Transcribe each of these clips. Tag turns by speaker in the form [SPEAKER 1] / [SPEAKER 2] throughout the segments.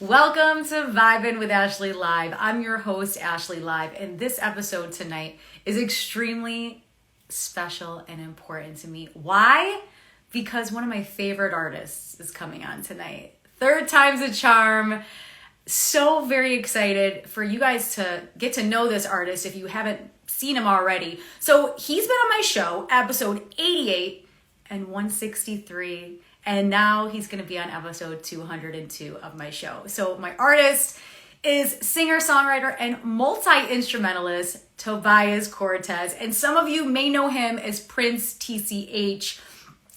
[SPEAKER 1] Welcome to Vibin with Ashley Live. I'm your host, Ashley Live, and this episode tonight is extremely special and important to me. Why? Because one of my favorite artists is coming on tonight. Third time's a charm. So very excited for you guys to get to know this artist if you haven't seen him already. So he's been on my show, episode 88 and 163. And now he's going to be on episode 202 of my show. So my artist is singer, songwriter, and multi-instrumentalist Tobias Cortez. And some of you may know him as Prince T.C.H.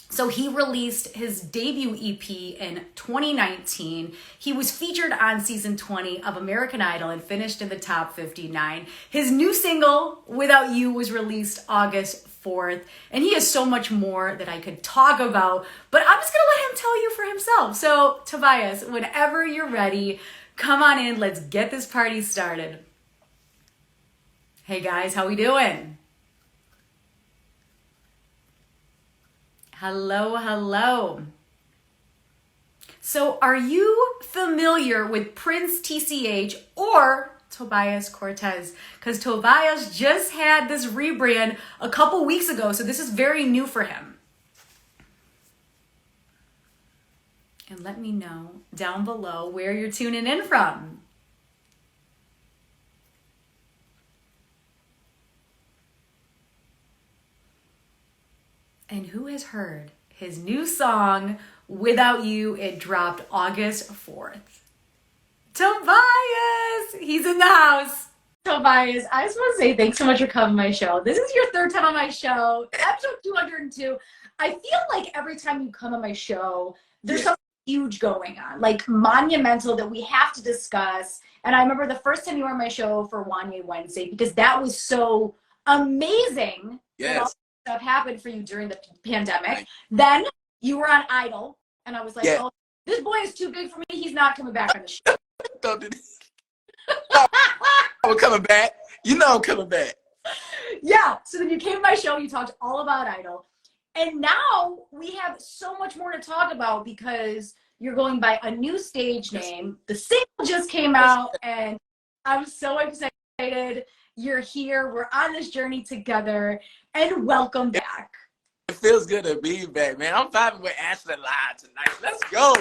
[SPEAKER 1] So he released his debut EP in 2019. He was featured on season 20 of American Idol and finished in the top 59. His new single, Without You, was released August 4th. And he has so much more that I could talk about, but I'm just going to let him tell you for himself. So Tobias, whenever you're ready, come on in. Let's get this party started. Hey guys, how we doing? Hello, hello. So are you familiar with Prince T.C.H. or Tobias Cortez? Because Tobias just had this rebrand a couple weeks ago, so this is very new for him. And let me know down below where you're tuning in from. And who has heard his new song, Without You? It dropped August 4th. Tobias! He's in the house. Tobias, I just want to say thanks so much for coming on my show. This is your third time on my show, episode 202. I feel like every time you come on my show, there's something huge going on, like monumental that we have to discuss. And I remember the first time you were on my show for Wanye Wednesday, because that was so amazing.
[SPEAKER 2] Yes.
[SPEAKER 1] Stuff happened for you during the pandemic. Then you were on Idol, and I was like, oh, this boy is too big for me. He's not coming back on the show.
[SPEAKER 2] I'm coming back. You know I'm coming back.
[SPEAKER 1] Yeah. So then you came to my show. You talked all about Idol. And now we have so much more to talk about because you're going by a new stage name. The single just came out, and I'm so excited. You're here. We're on this journey together. And welcome back.
[SPEAKER 2] It feels good to be back, man. I'm vibing with Ashley Live tonight. Let's go.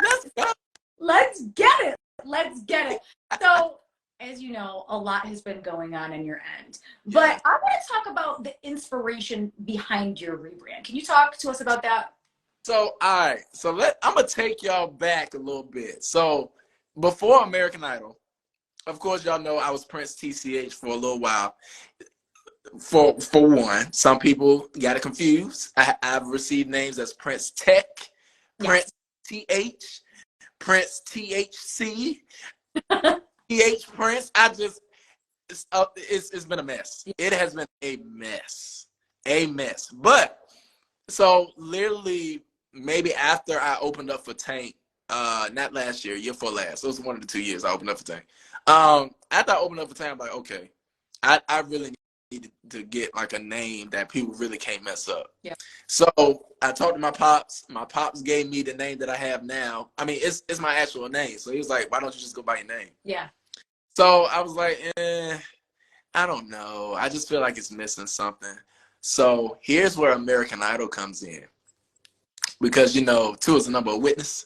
[SPEAKER 2] Let's go.
[SPEAKER 1] Let's get it. Let's get it. So, as you know, a lot has been going on your end. But I want to talk about the inspiration behind your rebrand. Can you talk to us about that?
[SPEAKER 2] So, all right. So, I'm going to take y'all back a little bit. So, before American Idol, of course, y'all know I was Prince T.C.H. for a little while. For one, some people got it confused. I've received names as Prince Tech, Prince T.H., Prince T.H.C., T.H. Prince. It's been a mess. It has been a mess. But, so literally, maybe after I opened up for Tank, not last year before last. It was one of the 2 years I opened up for Tank. After I opened up for Tank, I'm like, okay, I really needed to get like a name that people really can't mess up. Yeah. So I talked to my pops. My pops gave me the name that I have now. I mean, it's my actual name. So he was like, why don't you just go by your name? Yeah. So I was like, I don't know. I just feel like it's missing something. So here's where American Idol comes in. Because, you know, 2 is the number of witness.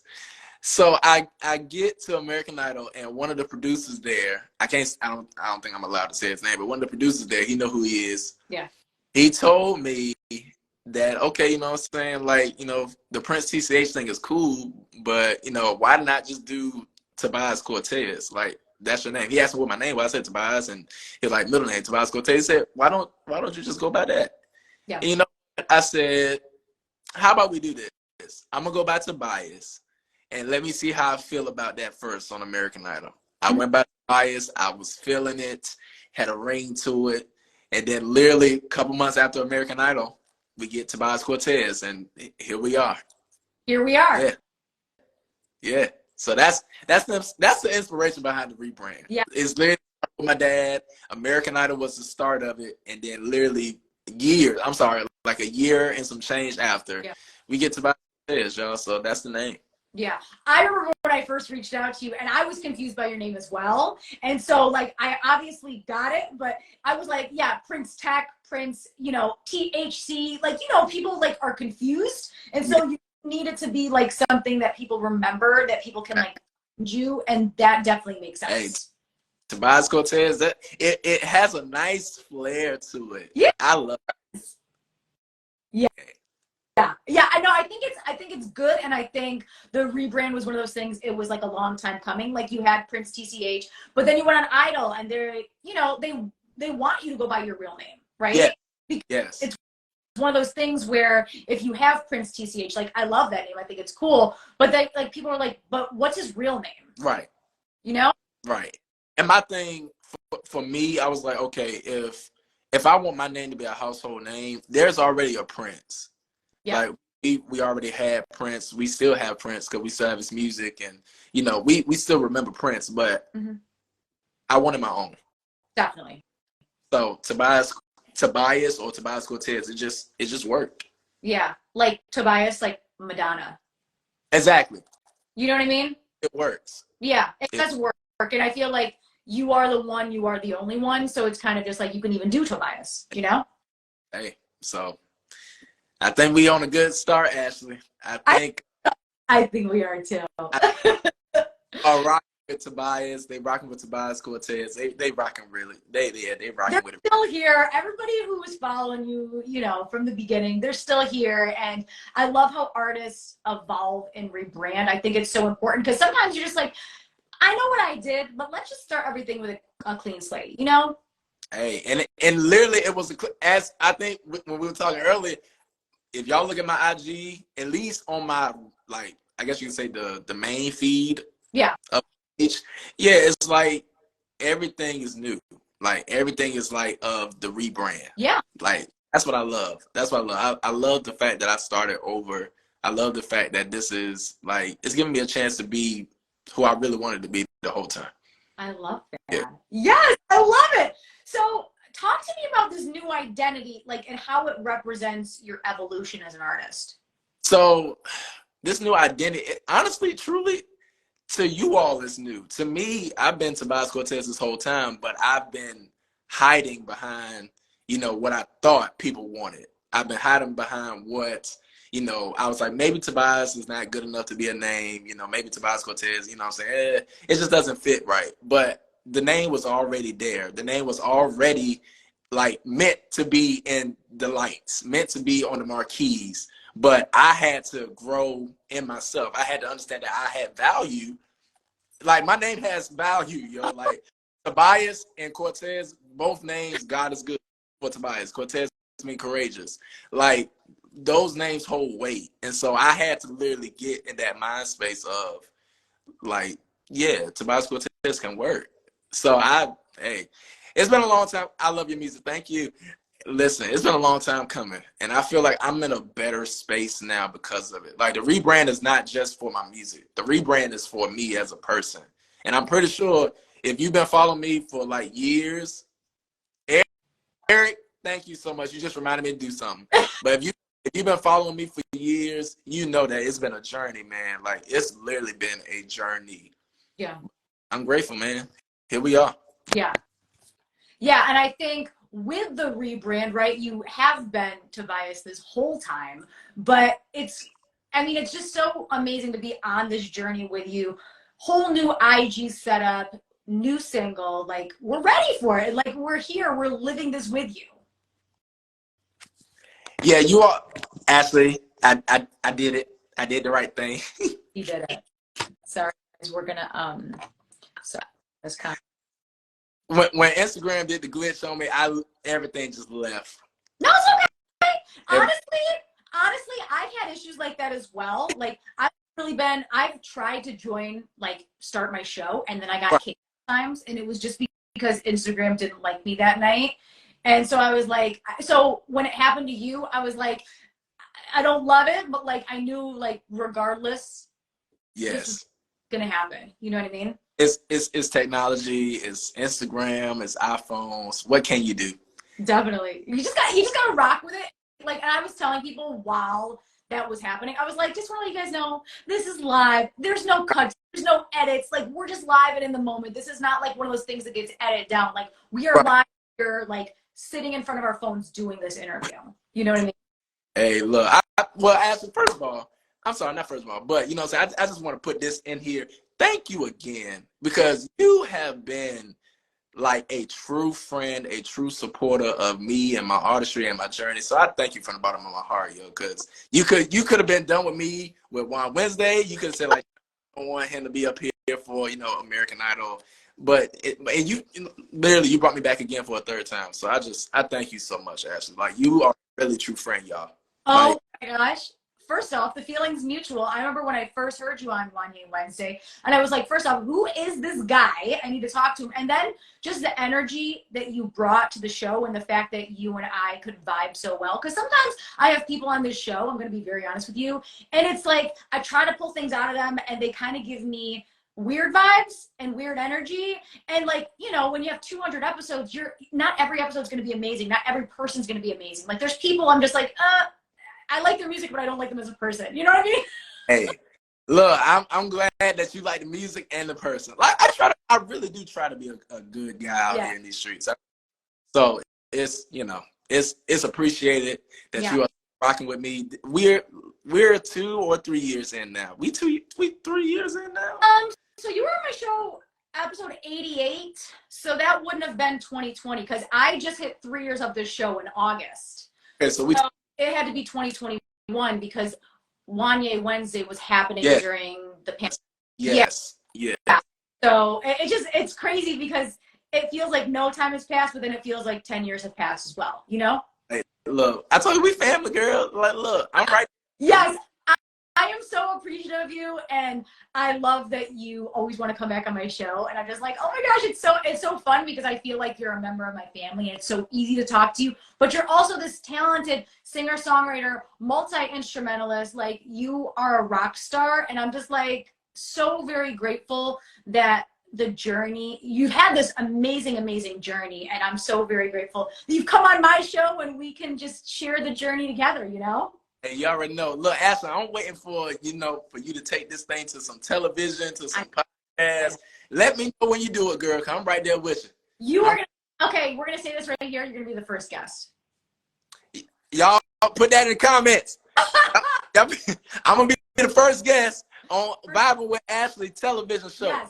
[SPEAKER 2] So I get to American Idol, and one of the producers there, I don't think I'm allowed to say his name, but one of the producers there, he know who he is. Yeah. He told me that, okay, you know what I'm saying, like, you know, the Prince T.C.H. thing is cool, but, you know, why not just do Tobias Cortez? Like, that's your name. He asked me what my name was. I said Tobias, and he was like, middle name, Tobias Cortez. He said, why don't you just go by that? Yeah. And, you know, I said, how about we do this? I'm going to go by Tobias. And let me see how I feel about that first on American Idol. I went by Tobias. I was feeling it, had a ring to it. And then literally a couple months after American Idol, we get Tobias Cortez, and here we are. Here we are. Yeah. So that's the inspiration behind the rebrand. Yeah. It's literally with my dad. American Idol was the start of it. And then literally like a year and some change after, we get Tobias Cortez, y'all. So that's the name.
[SPEAKER 1] Yeah. I remember when I first reached out to you and I was confused by your name as well. And so like I obviously got it, but I was like, yeah, Prince Tech, Prince, THC, like, people like are confused. And so you need it to be like something that people remember, that people can like find you, and that definitely makes sense.
[SPEAKER 2] Hey, Tobias Cortez, that it has a nice flair to it.
[SPEAKER 1] Yeah.
[SPEAKER 2] I love it.
[SPEAKER 1] Yeah. Yeah, I know. I think it's good, and I think the rebrand was one of those things. It was like a long time coming. Like you had Prince T.C.H, but then you went on Idol, and they want you to go by your real name, right?
[SPEAKER 2] Yeah.
[SPEAKER 1] Because
[SPEAKER 2] yes.
[SPEAKER 1] It's one of those things where if you have Prince T.C.H, like I love that name. I think it's cool, but then like people are like, but what's his real name?
[SPEAKER 2] Right. Right. And my thing for me, I was like, okay, if I want my name to be a household name, there's already a Prince. Yeah. Like we already had Prince. We still have Prince because we still have his music, and we still remember Prince. But I wanted my own.
[SPEAKER 1] Definitely.
[SPEAKER 2] So Tobias or Tobias Cortez, it just worked.
[SPEAKER 1] Yeah, like Tobias, like Madonna.
[SPEAKER 2] Exactly.
[SPEAKER 1] You know what I mean?
[SPEAKER 2] It works.
[SPEAKER 1] Yeah, it does work, and I feel like you are the one, you are the only one. So it's kind of just like you can even do Tobias.
[SPEAKER 2] Hey, so. I think we on a good start, Ashley. I
[SPEAKER 1] think we are too.
[SPEAKER 2] Are rocking with Tobias. They rocking with Tobias Cortez. They rocking really. They rocking with it.
[SPEAKER 1] They're still here. Everybody who was following you, from the beginning, they're still here. And I love how artists evolve and rebrand. I think it's so important because sometimes you're just like, I know what I did, but let's just start everything with a clean slate,
[SPEAKER 2] Hey, and literally it was as I think when we were talking earlier. If y'all look at my IG, at least on my, like, I guess you can say the main feed.
[SPEAKER 1] Yeah.
[SPEAKER 2] It's like everything is new. Like everything is like of the rebrand.
[SPEAKER 1] Yeah.
[SPEAKER 2] Like that's what I love. That's what I love. I love the fact that I started over. I love the fact that this is like, it's giving me a chance to be who I really wanted to be the whole time.
[SPEAKER 1] I love that. Yeah. Yes, I love it. So talk to me about this new identity, like, and how it represents your evolution as an artist.
[SPEAKER 2] So this new identity, honestly, truly, to you all is new. To me, I've been Tobias Cortez this whole time, but I've been hiding behind, what I thought people wanted. I've been hiding behind what, I was like, maybe Tobias is not good enough to be a name. Maybe Tobias Cortez, I'm saying, it just doesn't fit right. But the name was already there. The name was already like meant to be in the lights, meant to be on the marquees. But I had to grow in myself. I had to understand that I had value. Like my name has value, Like Tobias and Cortez, both names, God is good for Tobias. Cortez means courageous. Like those names hold weight. And so I had to literally get in that mind space of like, yeah, Tobias Cortez can work. So it's been a long time. I love your music. Thank you. Listen, it's been a long time coming, and I feel like I'm in a better space now because of it. Like the rebrand is not just for my music. The rebrand is for me as a person. And I'm pretty sure if you've been following me for like years, Eric, thank you so much. You just reminded me to do something. But if you've been following me for years, you know that it's been a journey, man. Like it's literally been a journey.
[SPEAKER 1] Yeah.
[SPEAKER 2] I'm grateful, man. Here we are.
[SPEAKER 1] Yeah. Yeah, and I think with the rebrand, right, you have been Tobias this whole time, but it's just so amazing to be on this journey with you. Whole new IG setup, new single, like we're ready for it. Like we're here, we're living this with you.
[SPEAKER 2] Yeah, you are, Ashley. I did it. I did the right thing.
[SPEAKER 1] You did it. Sorry, guys, we're gonna sorry, that's kind of.
[SPEAKER 2] When Instagram did the glitch on me, everything just left.
[SPEAKER 1] No, it's okay. Honestly, I've had issues like that as well. Like I've tried to join, like start my show, and then I got kicked times, and it was just because Instagram didn't like me that night. And so I was like, so when it happened to you, I was like, I don't love it, but like I knew like regardless, this is gonna happen. You know what I mean?
[SPEAKER 2] It's technology, it's Instagram, it's iPhones. What can you do?
[SPEAKER 1] Definitely. You just gotta rock with it. Like, and I was telling people while
[SPEAKER 3] that was happening. I was like, just want to let you guys know, this is live. There's no cuts. There's no edits. Like, we're just live and in the moment. This is not like one of those things that gets edited down. Like, we are live here, like, sitting in front of our phones doing this interview. You know what I mean?
[SPEAKER 2] Hey, look, well, actually, first of all, I'm sorry, not first of all, but, you know what I'm saying? I just want to put this in here. Thank you again, because you have been like a true friend, a true supporter of me and my artistry and my journey. So I thank you from the bottom of my heart, yo, because you could have been done with me with Juan Wednesday. You could have said, like, I don't want him to be up here for, you know, American Idol. But you literally, you brought me back again for a third time. So I thank you so much, Ashley. Like, you are a really true friend, y'all.
[SPEAKER 3] Oh my gosh. First off, the feeling's mutual. I remember when I first heard you on Wednesday, and I was like, first off, who is this guy? I need to talk to him. And then just the energy that you brought to the show and the fact that you and I could vibe so well. Because sometimes I have people on this show, I'm going to be very honest with you, and it's like I try to pull things out of them, and they kind of give me weird vibes and weird energy. And, like, you know, when you have 200 episodes, not every episode's going to be amazing. Not every person's going to be amazing. Like, there's people I'm just like, I like their music, but I don't like them as a person. You know what I mean?
[SPEAKER 2] Hey, look, I'm glad that you like the music and the person. Like, I really do try to be a good guy out here in these streets. So it's, you know, it's appreciated that you are rocking with me. We're 2 or 3 years in now. We 3 years in now.
[SPEAKER 3] So you were on my show episode 88. So that wouldn't have been 2020 because I just hit 3 years of this show in August.
[SPEAKER 2] Okay, so
[SPEAKER 3] it had to be 2021 because Wednesday was happening during the pandemic.
[SPEAKER 2] Yes.
[SPEAKER 3] Yeah. So it's crazy because it feels like no time has passed, but then it feels like 10 years have passed as well, you know?
[SPEAKER 2] Hey, look, I told you we family, girl. Like, look, I'm right.
[SPEAKER 3] Yes. I am so appreciative of you, and I love that you always want to come back on my show. And I'm just like, oh my gosh, it's so fun because I feel like you're a member of my family, and it's so easy to talk to you. But you're also this talented singer-songwriter, multi-instrumentalist. Like, you are a rock star, and I'm just like so very grateful that the journey, you've had this amazing journey, and I'm so very grateful that you've come on my show and we can just share the journey together, you know?
[SPEAKER 2] Hey, you already know. Look, Ashley, I'm waiting for you to take this thing to some television, to some podcasts. Let me know when you do it, girl, because I'm right there with you.
[SPEAKER 3] Okay, we're going to say this right here. You're going to be the first guest.
[SPEAKER 2] Y'all put that in the comments. I'm going to be the first guest on Vibin with Ashley television show.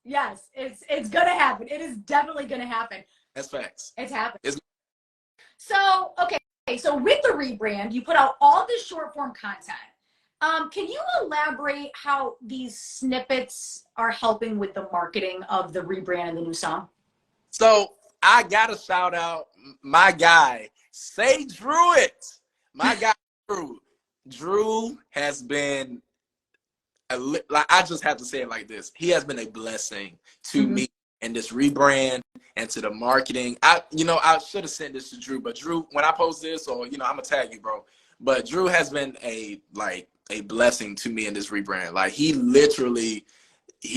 [SPEAKER 3] Yes, it's going to happen. It is definitely going to happen.
[SPEAKER 2] That's facts.
[SPEAKER 3] It's happening. So, okay. So with the rebrand, you put out all this short form content. Can you elaborate how these snippets are helping with the marketing of the rebrand and the new song?
[SPEAKER 2] So I got to shout out my guy, Say Druid. My guy, Drew. Drew has been, like, I just have to say it like this. He has been a blessing to me in this rebrand and to the marketing. I should have sent this to Drew, but Drew, when I post this, or, I'm gonna tag you, bro. But Drew has been a blessing to me in this rebrand. Like, he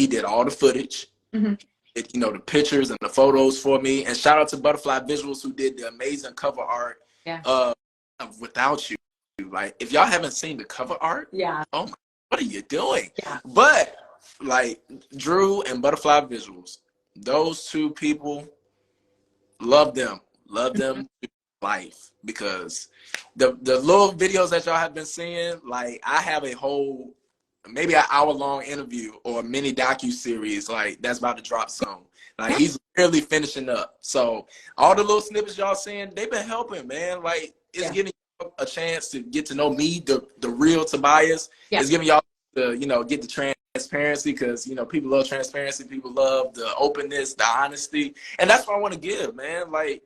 [SPEAKER 2] did all the footage, the pictures and the photos for me. And shout out to Butterfly Visuals, who did the amazing cover art. Without you, like, if y'all haven't seen the cover art, oh my, what are you doing? But like, Drew and Butterfly Visuals, those two people, love them to life, because the little videos that y'all have been seeing, like, I have a whole, maybe an hour-long interview or a mini docu-series, like, that's about to drop soon. Like, he's really finishing up. So all the little snippets y'all seeing, they've been helping, man. Like, it's giving you a chance to get to know me, the real Tobias. It's giving y'all to, get the transparency, because, people love transparency. People love the openness, the honesty. And that's what I want to give, man. Like,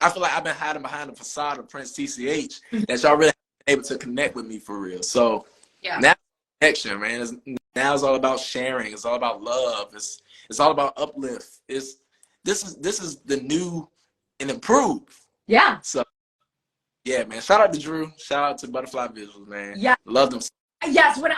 [SPEAKER 2] I feel like I've been hiding behind the facade of Prince T.C.H. that y'all really been able to connect with me for real. So now connection, man. Now it's all about sharing. It's all about love. It's all about uplift. This is the new and improved. Yeah. So yeah, man. Shout out to Drew. Shout out to Butterfly Visuals, man. Yeah. Love them.
[SPEAKER 3] Yes. When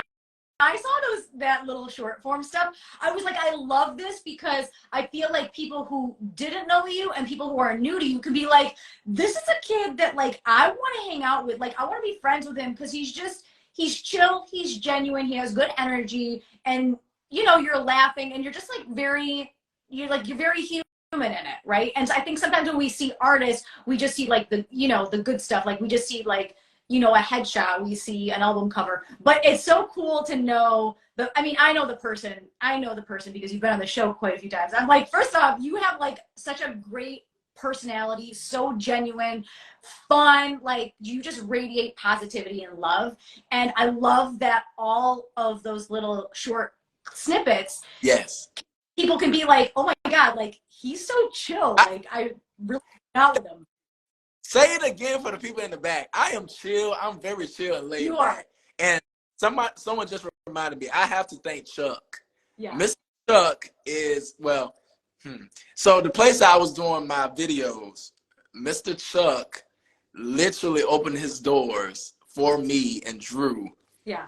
[SPEAKER 3] I saw that little short form stuff, I was like, I love this because I feel like people who didn't know you and people who are new to you can be like, this is a kid that like I want to hang out with. Like I want to be friends with him because he's chill, he's genuine, he has good energy, and you know, you're laughing and you're just like you're very human in it, right? And I think sometimes when we see artists, we just see like the, you know, the good stuff. Like we just see like, you know, a headshot, we see an album cover. But it's so cool to know I know the person because you've been on the show quite a few times. I'm like, first off, you have like such a great personality, so genuine, fun, like you just radiate positivity and love. And I love that all of those little short snippets,
[SPEAKER 2] yes,
[SPEAKER 3] people can be like, oh my God, like he's so chill. Like I really out with him.
[SPEAKER 2] Say it again for the people in the back. I am chill. I'm very chill and laid
[SPEAKER 3] You
[SPEAKER 2] back.
[SPEAKER 3] are.
[SPEAKER 2] And someone just reminded me, I have to thank Chuck.
[SPEAKER 3] Yeah.
[SPEAKER 2] Mr. Chuck is, so the place I was doing my videos, Mr. Chuck literally opened his doors for me and Drew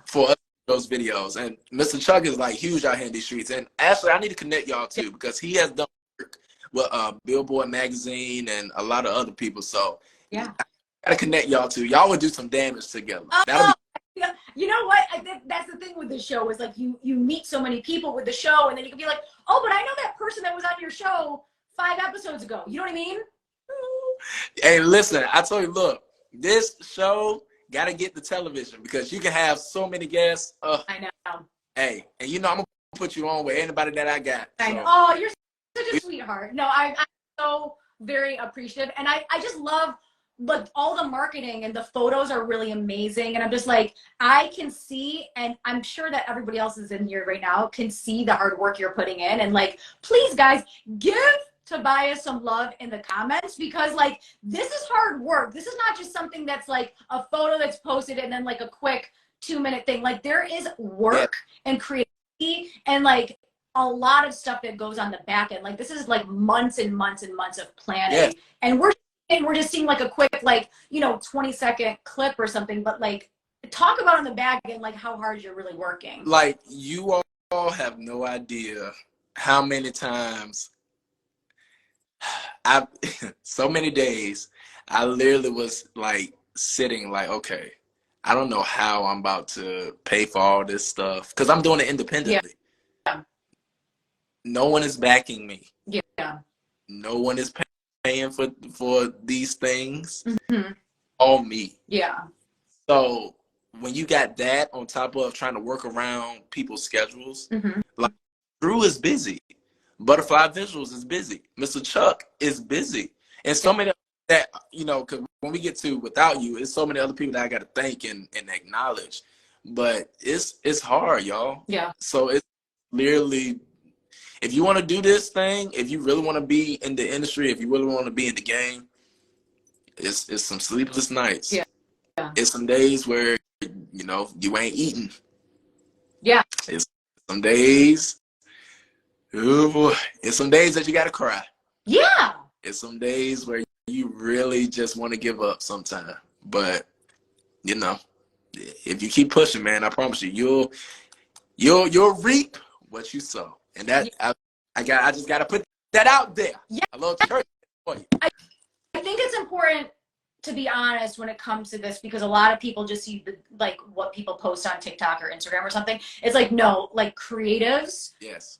[SPEAKER 2] for those videos. And Mr. Chuck is like huge out here in these streets. And Ashley, I need to connect y'all too because he has done work with Billboard magazine and a lot of other people. So I gotta connect y'all too. Y'all would do some damage together.
[SPEAKER 3] You know what? I think that's the thing with the show is like you meet so many people with the show, and then you can be like, oh, but I know that person that was on your show 5 episodes ago. You know what I mean?
[SPEAKER 2] Hey, listen, I told you, look, this show gotta get the television because you can have so many guests.
[SPEAKER 3] I know.
[SPEAKER 2] Hey, and you know I'm gonna put you on with anybody that I got.
[SPEAKER 3] I know. Oh, you're such a sweetheart. No, I'm so very appreciative, and I just love. But all the marketing and the photos are really amazing. And I'm just like, I can see, and I'm sure that everybody else is in here right now can see the hard work you're putting in. And like, please guys, give Tobias some love in the comments because like, this is hard work. This is not just something that's like a photo that's posted and then like a quick 2-minute thing. Like there is work and creativity and like a lot of stuff that goes on the back end. Like this is like months and months and months of planning. And we're just seeing like a quick, like, you know, 20-second clip or something, but like talk about on the back end, like how hard you're really working.
[SPEAKER 2] Like you all have no idea how many times so many days I literally was like sitting like, okay, I don't know how I'm about to pay for all this stuff because I'm doing it independently.
[SPEAKER 3] Yeah.
[SPEAKER 2] No one is backing me.
[SPEAKER 3] Yeah.
[SPEAKER 2] No one is paying for these things. All me.
[SPEAKER 3] Yeah.
[SPEAKER 2] So when you got that on top of trying to work around people's schedules, like Drew is busy, Butterfly Visuals is busy, Mr. Chuck is busy, and so many that, you know, because when we get to without you, it's so many other people that I got to thank and acknowledge. But it's hard, y'all.
[SPEAKER 3] Yeah.
[SPEAKER 2] So it's literally, if you want to do this thing, if you really want to be in the industry, if you really want to be in the game, it's some sleepless nights.
[SPEAKER 3] Yeah.
[SPEAKER 2] It's some days where, you know, you ain't eating.
[SPEAKER 3] Yeah.
[SPEAKER 2] It's some days, oh boy, it's some days that you got to cry.
[SPEAKER 3] Yeah.
[SPEAKER 2] It's some days where you really just want to give up sometime. But, you know, if you keep pushing, man, I promise you, you'll reap what you sow. And that I just gotta put that out there.
[SPEAKER 3] Yeah.
[SPEAKER 2] A little church for you.
[SPEAKER 3] I think it's important to be honest when it comes to this because a lot of people just see the, like what people post on TikTok or Instagram or something. It's like no, like creatives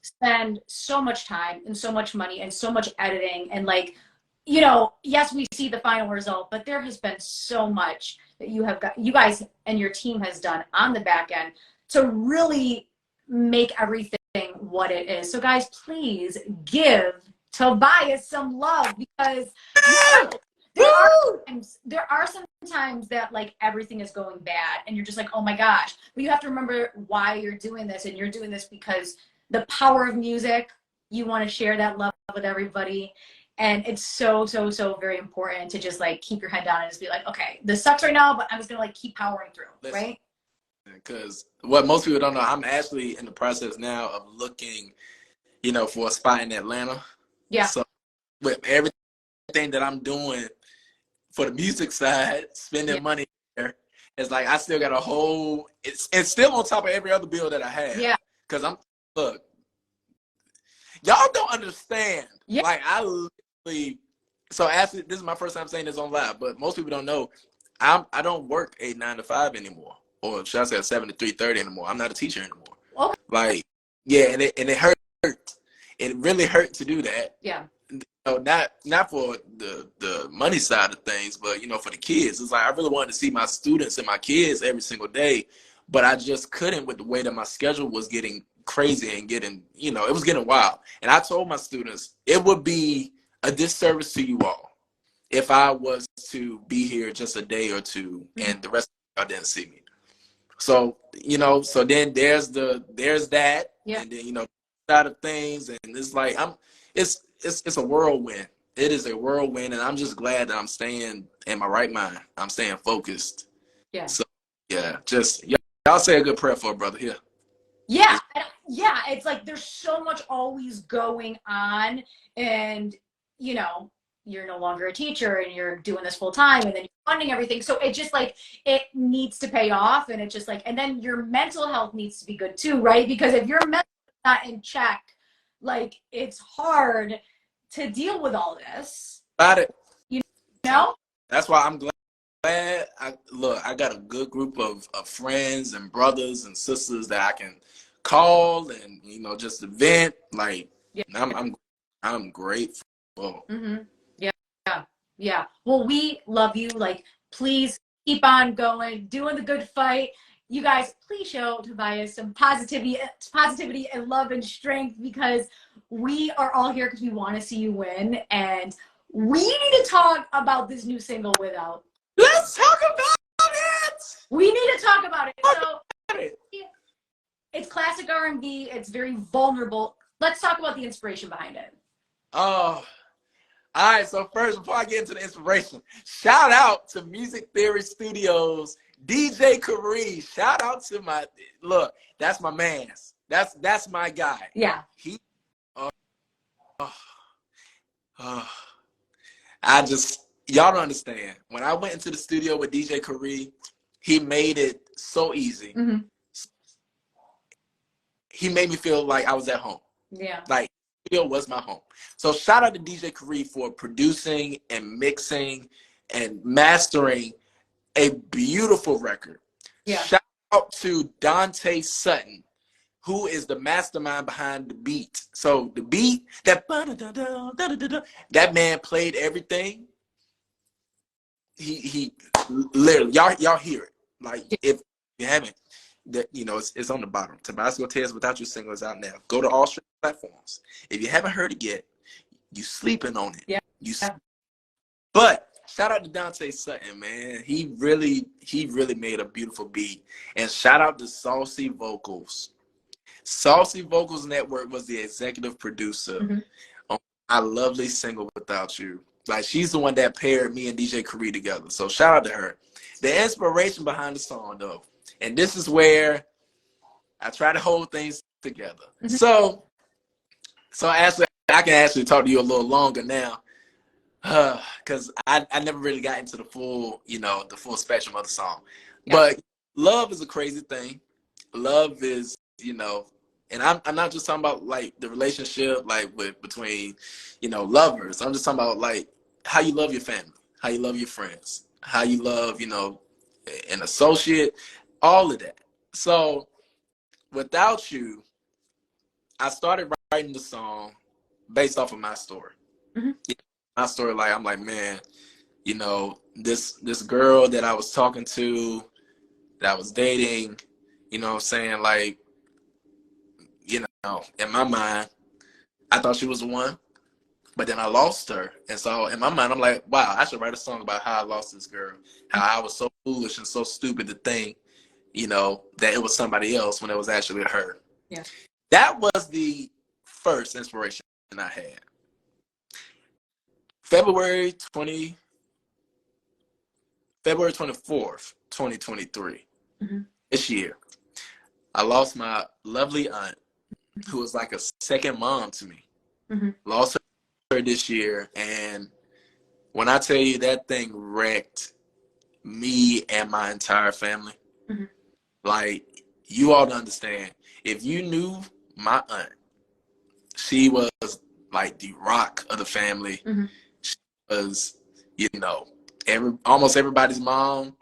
[SPEAKER 3] spend so much time and so much money and so much editing and like, you know, yes, we see the final result, but there has been so much that you guys and your team has done on the back end to really make everything what it is. So guys, please give Tobias some love because there are some times that like everything is going bad and you're just like, oh my gosh, but you have to remember why you're doing this, and you're doing this because the power of music, you want to share that love with everybody. And it's so very important to just like keep your head down and just be like, okay, this sucks right now, but I'm just gonna like keep powering through. Right?
[SPEAKER 2] Because what most people don't know, I'm actually in the process now of looking, you know, for a spot in Atlanta.
[SPEAKER 3] Yeah.
[SPEAKER 2] So with everything that I'm doing for the music side, spending money there, it's like I still got a whole. It's still on top of every other bill that I have.
[SPEAKER 3] Yeah.
[SPEAKER 2] Because look, y'all don't understand.
[SPEAKER 3] Yeah.
[SPEAKER 2] Like I literally. So actually, this is my first time saying this on live, but most people don't know. I don't work a 9 to 5 anymore, or should I say a 7 to 3:30 anymore. I'm not a teacher anymore.
[SPEAKER 3] Okay.
[SPEAKER 2] Like, yeah, and it hurt. It really hurt to do that.
[SPEAKER 3] Yeah.
[SPEAKER 2] Not for the money side of things, but for the kids. It's like I really wanted to see my students and my kids every single day, but I just couldn't with the way that my schedule was getting crazy and getting, it was getting wild. And I told my students it would be a disservice to you all if I was to be here just a day or two and the rest of y'all didn't see me. So, so then there's that,
[SPEAKER 3] yeah.
[SPEAKER 2] and then, side of things, and it's like it's a whirlwind. It is a whirlwind, and I'm just glad that I'm staying in my right mind. I'm staying focused.
[SPEAKER 3] Yeah.
[SPEAKER 2] So yeah, just y'all say a good prayer for a brother here.
[SPEAKER 3] Yeah. Yeah. It's like there's so much always going on, and you're no longer a teacher and you're doing this full time, and then you're funding everything. So it just like, it needs to pay off. And it's just like, and then your mental health needs to be good too, right? Because if your mental health is not in check, like it's hard to deal with all this.
[SPEAKER 2] Got it.
[SPEAKER 3] That's
[SPEAKER 2] why I'm glad. I got a good group of friends and brothers and sisters that I can call and just vent. Like, yeah. I'm grateful.
[SPEAKER 3] Mm-hmm. Yeah. Well, we love you. Like, please keep on going, doing the good fight. You guys, please show Tobias some positivity and love and strength, because we are all here because we want to see you win. And we need to talk about this new single, Without.
[SPEAKER 2] Let's talk about it.
[SPEAKER 3] We need to talk about it. It's classic R&B. It's very vulnerable. Let's talk about the inspiration behind it.
[SPEAKER 2] Oh, all right. So first, before I get into the inspiration, shout out to Music Theory Studios, DJ Karee. Shout out to that's my man. That's my guy.
[SPEAKER 3] Yeah.
[SPEAKER 2] Y'all don't understand. When I went into the studio with DJ Karee, he made it so easy.
[SPEAKER 3] Mm-hmm.
[SPEAKER 2] He made me feel like I was at home.
[SPEAKER 3] Yeah.
[SPEAKER 2] Like, the studio was my home. So shout out to DJ Karee for producing and mixing and mastering a beautiful record.
[SPEAKER 3] Yeah.
[SPEAKER 2] Shout out to Dante Sutton, who is the mastermind behind the beat. So the beat, that man played everything. He literally, y'all hear it. Like, if you haven't, it's on the bottom. Tobias Cortez Without You single is out now. Go to all streaming platforms. If you haven't heard it yet, you sleeping on it.
[SPEAKER 3] Yeah.
[SPEAKER 2] But shout out to Dante Sutton, man. He really made a beautiful beat. And shout out to Saucy Vocals. Saucy Vocals Network was the executive producer on my lovely single Without You. Like, she's the one that paired me and DJ Karee together. So shout out to her. The inspiration behind the song, though, and this is where I try to hold things together. So actually, I can actually talk to you a little longer now, because I never really got into the full, the full spectrum of the song. Yeah. But love is a crazy thing. Love is, and I'm not just talking about like the relationship between, lovers. I'm just talking about like how you love your family, how you love your friends, how you love, an associate, all of that. So Without You, I started writing the song based off of my story. My story, like, I'm like, man, this girl that I was talking to, that I was dating, I'm saying, like, in my mind, I thought she was the one, but then I lost her. And so in my mind, I'm like, wow, I should write a song about how I lost this girl, how I was so foolish and so stupid to think, that it was somebody else when it was actually her.
[SPEAKER 3] Yeah.
[SPEAKER 2] That was the first inspiration I had. February 24th, 2023, this year, I lost my lovely aunt, who was like a second mom to me. Lost her this year, and when I tell you that thing wrecked me and my entire family.
[SPEAKER 3] Mm-hmm.
[SPEAKER 2] Like, you all don't understand. If you knew my aunt, she was like the rock of the family.
[SPEAKER 3] Mm-hmm.
[SPEAKER 2] She was, you know, almost everybody's mom.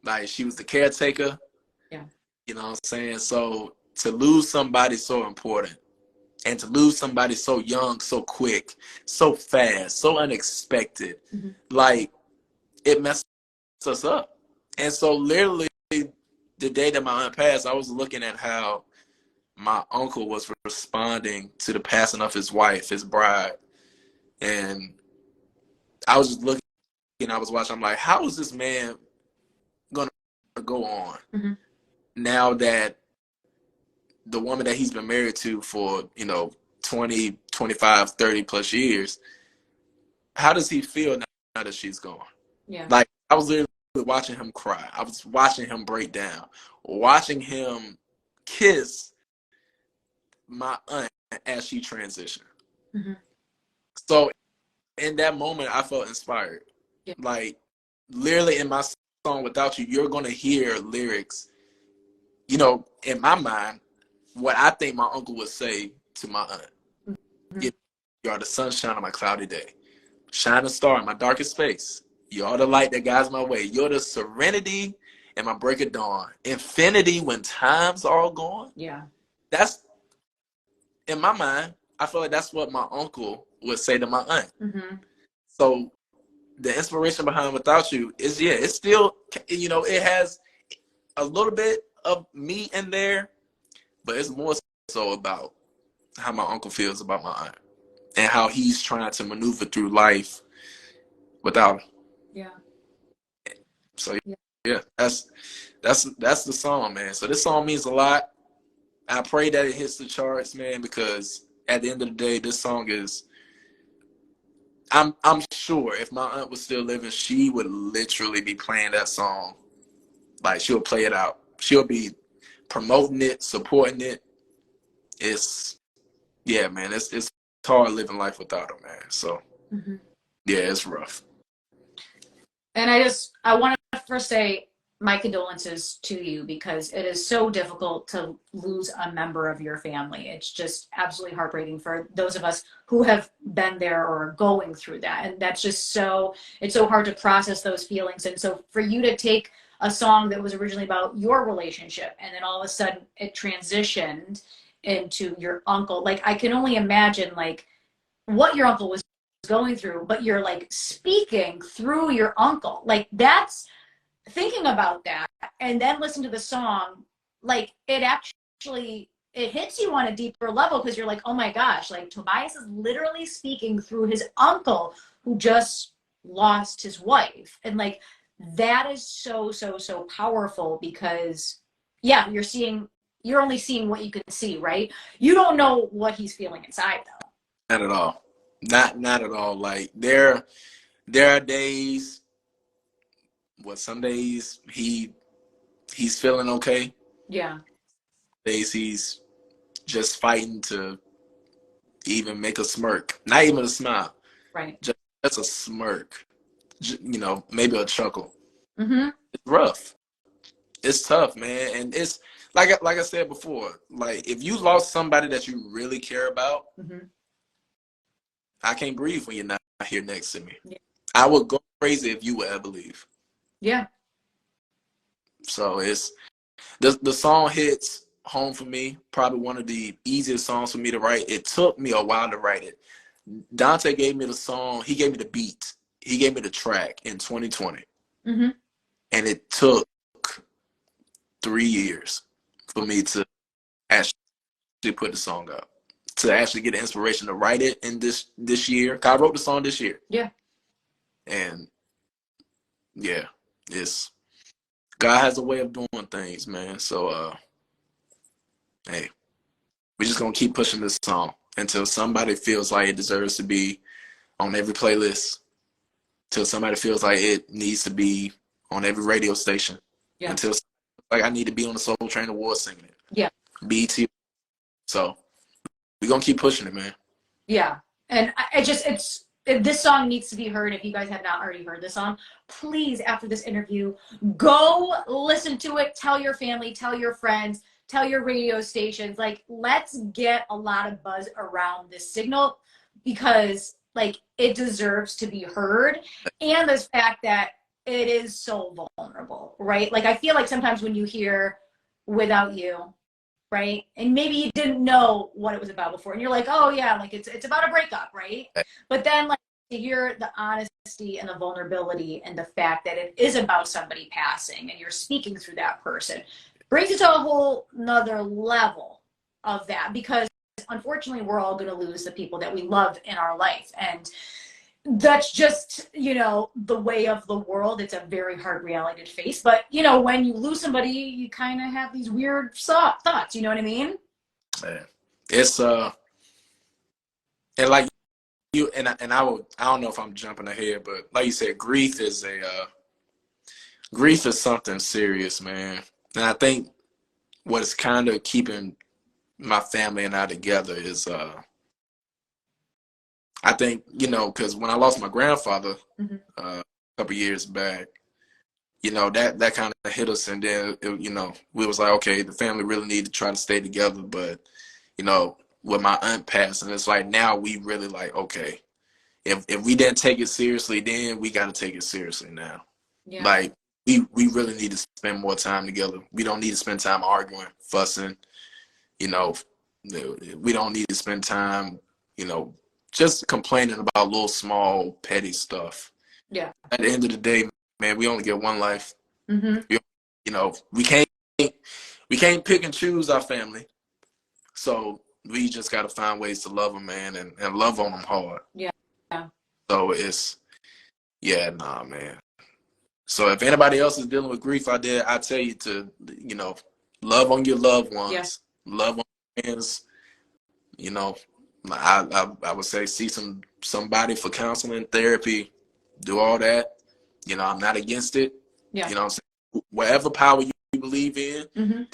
[SPEAKER 2] Like, she was the caretaker.
[SPEAKER 3] Yeah.
[SPEAKER 2] You know what I'm saying? So to lose somebody so important, and to lose somebody so young, so quick, so fast, so unexpected,
[SPEAKER 3] Mm-hmm.
[SPEAKER 2] like, it messed us up. And so literally the day that my aunt passed, I was looking at how my uncle was responding to the passing of his wife, his bride. And I was just looking, I was watching, I'm like, how is this man going to go on
[SPEAKER 3] Mm-hmm.
[SPEAKER 2] now that the woman that he's been married to for, 20, 25, 30 plus years, how does he feel now that she's gone?
[SPEAKER 3] Yeah.
[SPEAKER 2] Like, I was literally watching him cry. I was watching him break down, watching him kiss my aunt as she transitioned.
[SPEAKER 3] Mm-hmm.
[SPEAKER 2] So in that moment, I felt inspired.
[SPEAKER 3] Yeah.
[SPEAKER 2] Like, literally in my song Without You, you're going to hear lyrics, in my mind, what I think my uncle would say to my aunt.
[SPEAKER 3] Mm-hmm.
[SPEAKER 2] You are the sunshine on my cloudy day. Shining star in my darkest space. You are the light that guides my way. You're the serenity in my break of dawn. Infinity when time's all gone.
[SPEAKER 3] Yeah.
[SPEAKER 2] That's, in my mind, I feel like that's what my uncle would say to my aunt.
[SPEAKER 3] Mm-hmm.
[SPEAKER 2] So the inspiration behind Without You is, it's still, it has a little bit of me in there, but it's more so about how my uncle feels about my aunt and how he's trying to maneuver through life without her.
[SPEAKER 3] Yeah.
[SPEAKER 2] So yeah, that's the song, man. So this song means a lot. I pray that it hits the charts, man, because at the end of the day, this song is, I'm sure if my aunt was still living, she would literally be playing that song. Like, she'll play it out. She'll be promoting it, supporting it. It's, yeah, man, it's hard living life without her, man. So
[SPEAKER 3] Mm-hmm.
[SPEAKER 2] yeah, it's rough.
[SPEAKER 3] And I want to first say my condolences to you, because it is so difficult to lose a member of your family. It's just absolutely heartbreaking for those of us who have been there or are going through that. And that's just it's so hard to process those feelings. And so for you to take a song that was originally about your relationship and then all of a sudden it transitioned into your uncle, like, I can only imagine like what your uncle was going through, but you're like speaking through your uncle. Like, that's, thinking about that and then listen to the song, like, it hits you on a deeper level, because you're like, oh my gosh, like, Tobias is literally speaking through his uncle who just lost his wife. And like, that is so powerful, because you're only seeing what you can see, right? You don't know what he's feeling inside though.
[SPEAKER 2] Not at all. Not at all. Like, there are days, some days he's feeling okay.
[SPEAKER 3] Yeah.
[SPEAKER 2] Days he's just fighting to even make a smirk. Not even a smile.
[SPEAKER 3] Right.
[SPEAKER 2] Just a smirk. Maybe a chuckle.
[SPEAKER 3] Mm-hmm.
[SPEAKER 2] It's rough. It's tough, man. And it's like I said before, like, if you lost somebody that you really care about,
[SPEAKER 3] Mm-hmm.
[SPEAKER 2] I can't breathe when you're not here next to me.
[SPEAKER 3] Yeah.
[SPEAKER 2] I would go crazy if you would ever leave.
[SPEAKER 3] Yeah.
[SPEAKER 2] So it's the song hits home for me. Probably one of the easiest songs for me to write. It took me a while to write it. Dante gave me the song. He gave me the beat. He gave me the track in 2020.
[SPEAKER 3] Mm-hmm.
[SPEAKER 2] And it took 3 years for me to actually put the song up, to actually get the inspiration to write it in this year. I wrote the song this year.
[SPEAKER 3] Yeah.
[SPEAKER 2] And yeah, God has a way of doing things, man. So hey, we're just gonna keep pushing this song until somebody feels like it deserves to be on every playlist, till somebody feels like it needs to be on every radio station.
[SPEAKER 3] Yeah.
[SPEAKER 2] Until, like, I need to be on the Soul Train Awards singing it.
[SPEAKER 3] Yeah.
[SPEAKER 2] BT. So we're gonna keep pushing it, man.
[SPEAKER 3] Yeah. And it's this song needs to be heard. If you guys have not already heard this song, please, after this interview, go listen to it. Tell your family, tell your friends, tell your radio stations. Like, let's get a lot of buzz around this signal, because like it deserves to be heard. And this fact that it is so vulnerable, right? Like, I feel like sometimes when you hear Without You, right, and maybe you didn't know what it was about before, and you're like, oh yeah, like it's about a breakup, right? But then like to hear the honesty and the vulnerability and the fact that it is about somebody passing and you're speaking through that person brings it to a whole nother level of that, because unfortunately we're all going to lose the people that we love in our life, and that's just, you know, the way of the world. It's a very hard reality to face. But, you know, when you lose somebody, you kind of have these weird thoughts. You know what I mean?
[SPEAKER 2] Man, it's and like you and I don't know if I'm jumping ahead, but like you said, grief is something serious, man. And I think what is kind of keeping my family and I together is I think, you know, because when I lost my grandfather a couple years back, you know, that kind of hit us. And then, you know, we was like, okay, the family really need to try to stay together. But, you know, with my aunt passing, it's like now we really like, okay, if we didn't take it seriously then, we got to take it seriously now. Yeah. Like, we really need to spend more time together. We don't need to spend time arguing, fussing. You know, we don't need to spend time, you know, just complaining about little small petty stuff. Yeah. At the end of the day, man, we only get one life. You know, we can't pick and choose our family. So we just got to find ways to love them, man, and love on them hard. Yeah. So it's, man. So if anybody else is dealing with grief out there, I tell you to, you know, love on your loved ones, love on your friends. You know, I would say see somebody for counseling, therapy, do all that. You know, I'm not against it. Yeah. You know what I'm saying? Whatever power you believe in.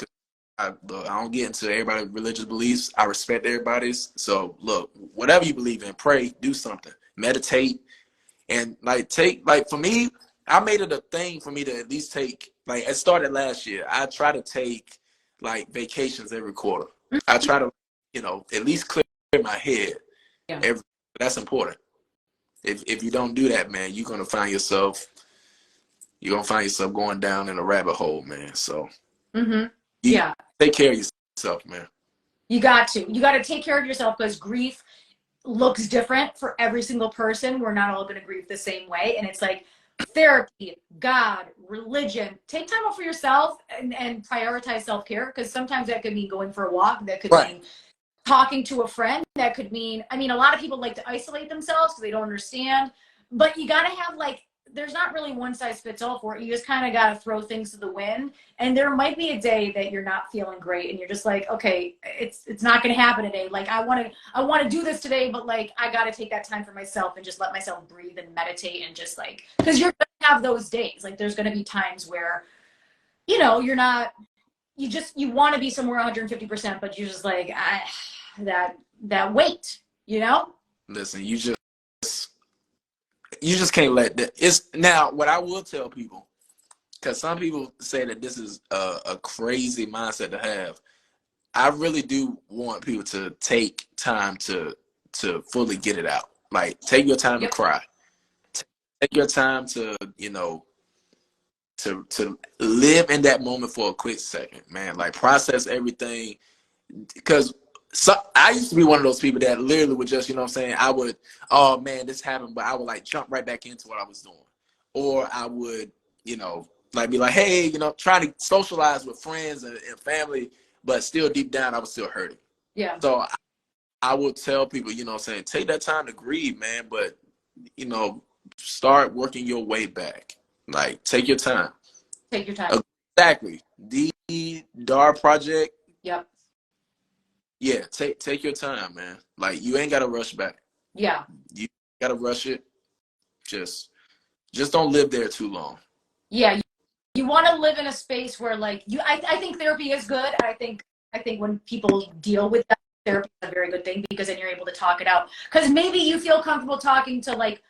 [SPEAKER 2] I don't get into everybody's religious beliefs. I respect everybody's. So look, whatever you believe in, pray, do something, meditate, and for me, I made it a thing for me to at least take, like, it started last year. I try to take like vacations every quarter. I try to, you know, at least clear my head. Yeah. That's important. If you don't do that, man, you're gonna find yourself going down in a rabbit hole, man. So take care of yourself, man.
[SPEAKER 3] You got to take care of yourself, because grief looks different for every single person. We're not all going to grieve the same way. And it's like therapy, God, religion. Take time out for yourself and prioritize self-care, because sometimes that could mean going for a walk. That could mean talking to a friend. That could mean, I mean, a lot of people like to isolate themselves because they don't understand. But you got to have, like, there's not really one size fits all for it. You just kind of got to throw things to the wind. And there might be a day that you're not feeling great and you're just like, okay, it's not going to happen today. Like, I want to do this today, but like, I got to take that time for myself and just let myself breathe and meditate, and just like, because you're going to have those days. Like, there's going to be times where, you know, you want to be somewhere 150%, but you're just like, that weight, you know?
[SPEAKER 2] Listen, you just can't let that. It's now what I will tell people, because some people say that this is a crazy mindset to have. I really do want people to take time to fully get it out. Like, take your time to cry. Take your time to, you know, to live in that moment for a quick second, man. Like, process everything, because I used to be one of those people that literally would just, you know what I'm saying, I would, oh man, this happened, but I would like jump right back into what I was doing. Or I would, you know, like be like, hey, you know, trying to socialize with friends and family, but still deep down I was still hurting. Yeah. So I would tell people, you know what I'm saying, take that time to grieve, man, but, you know, start working your way back. Like, take your time.
[SPEAKER 3] Take your time.
[SPEAKER 2] Exactly. The DAR project.
[SPEAKER 3] Yep.
[SPEAKER 2] Yeah, take your time, man. Like, you ain't gotta rush back.
[SPEAKER 3] Yeah.
[SPEAKER 2] You gotta rush it. Just don't live there too long.
[SPEAKER 3] Yeah. You want to live in a space where, like, I think therapy is good. I think when people deal with that therapy is a very good thing, because then you're able to talk it out. Because maybe you feel comfortable talking to like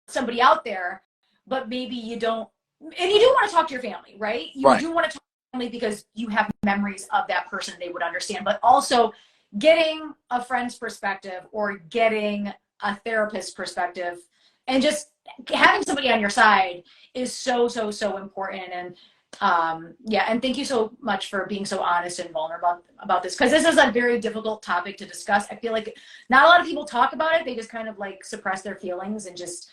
[SPEAKER 3] somebody out there, but maybe you don't, and you do want to talk to your family, right? You
[SPEAKER 2] Right.
[SPEAKER 3] do want to talk to your family because you have memories of that person they would understand, but also getting a friend's perspective or getting a therapist's perspective and just having somebody on your side is so important. And yeah, and thank you so much for being so honest and vulnerable about this, because this is a very difficult topic to discuss. I feel like not a lot of people talk about it. They just kind of like suppress their feelings and just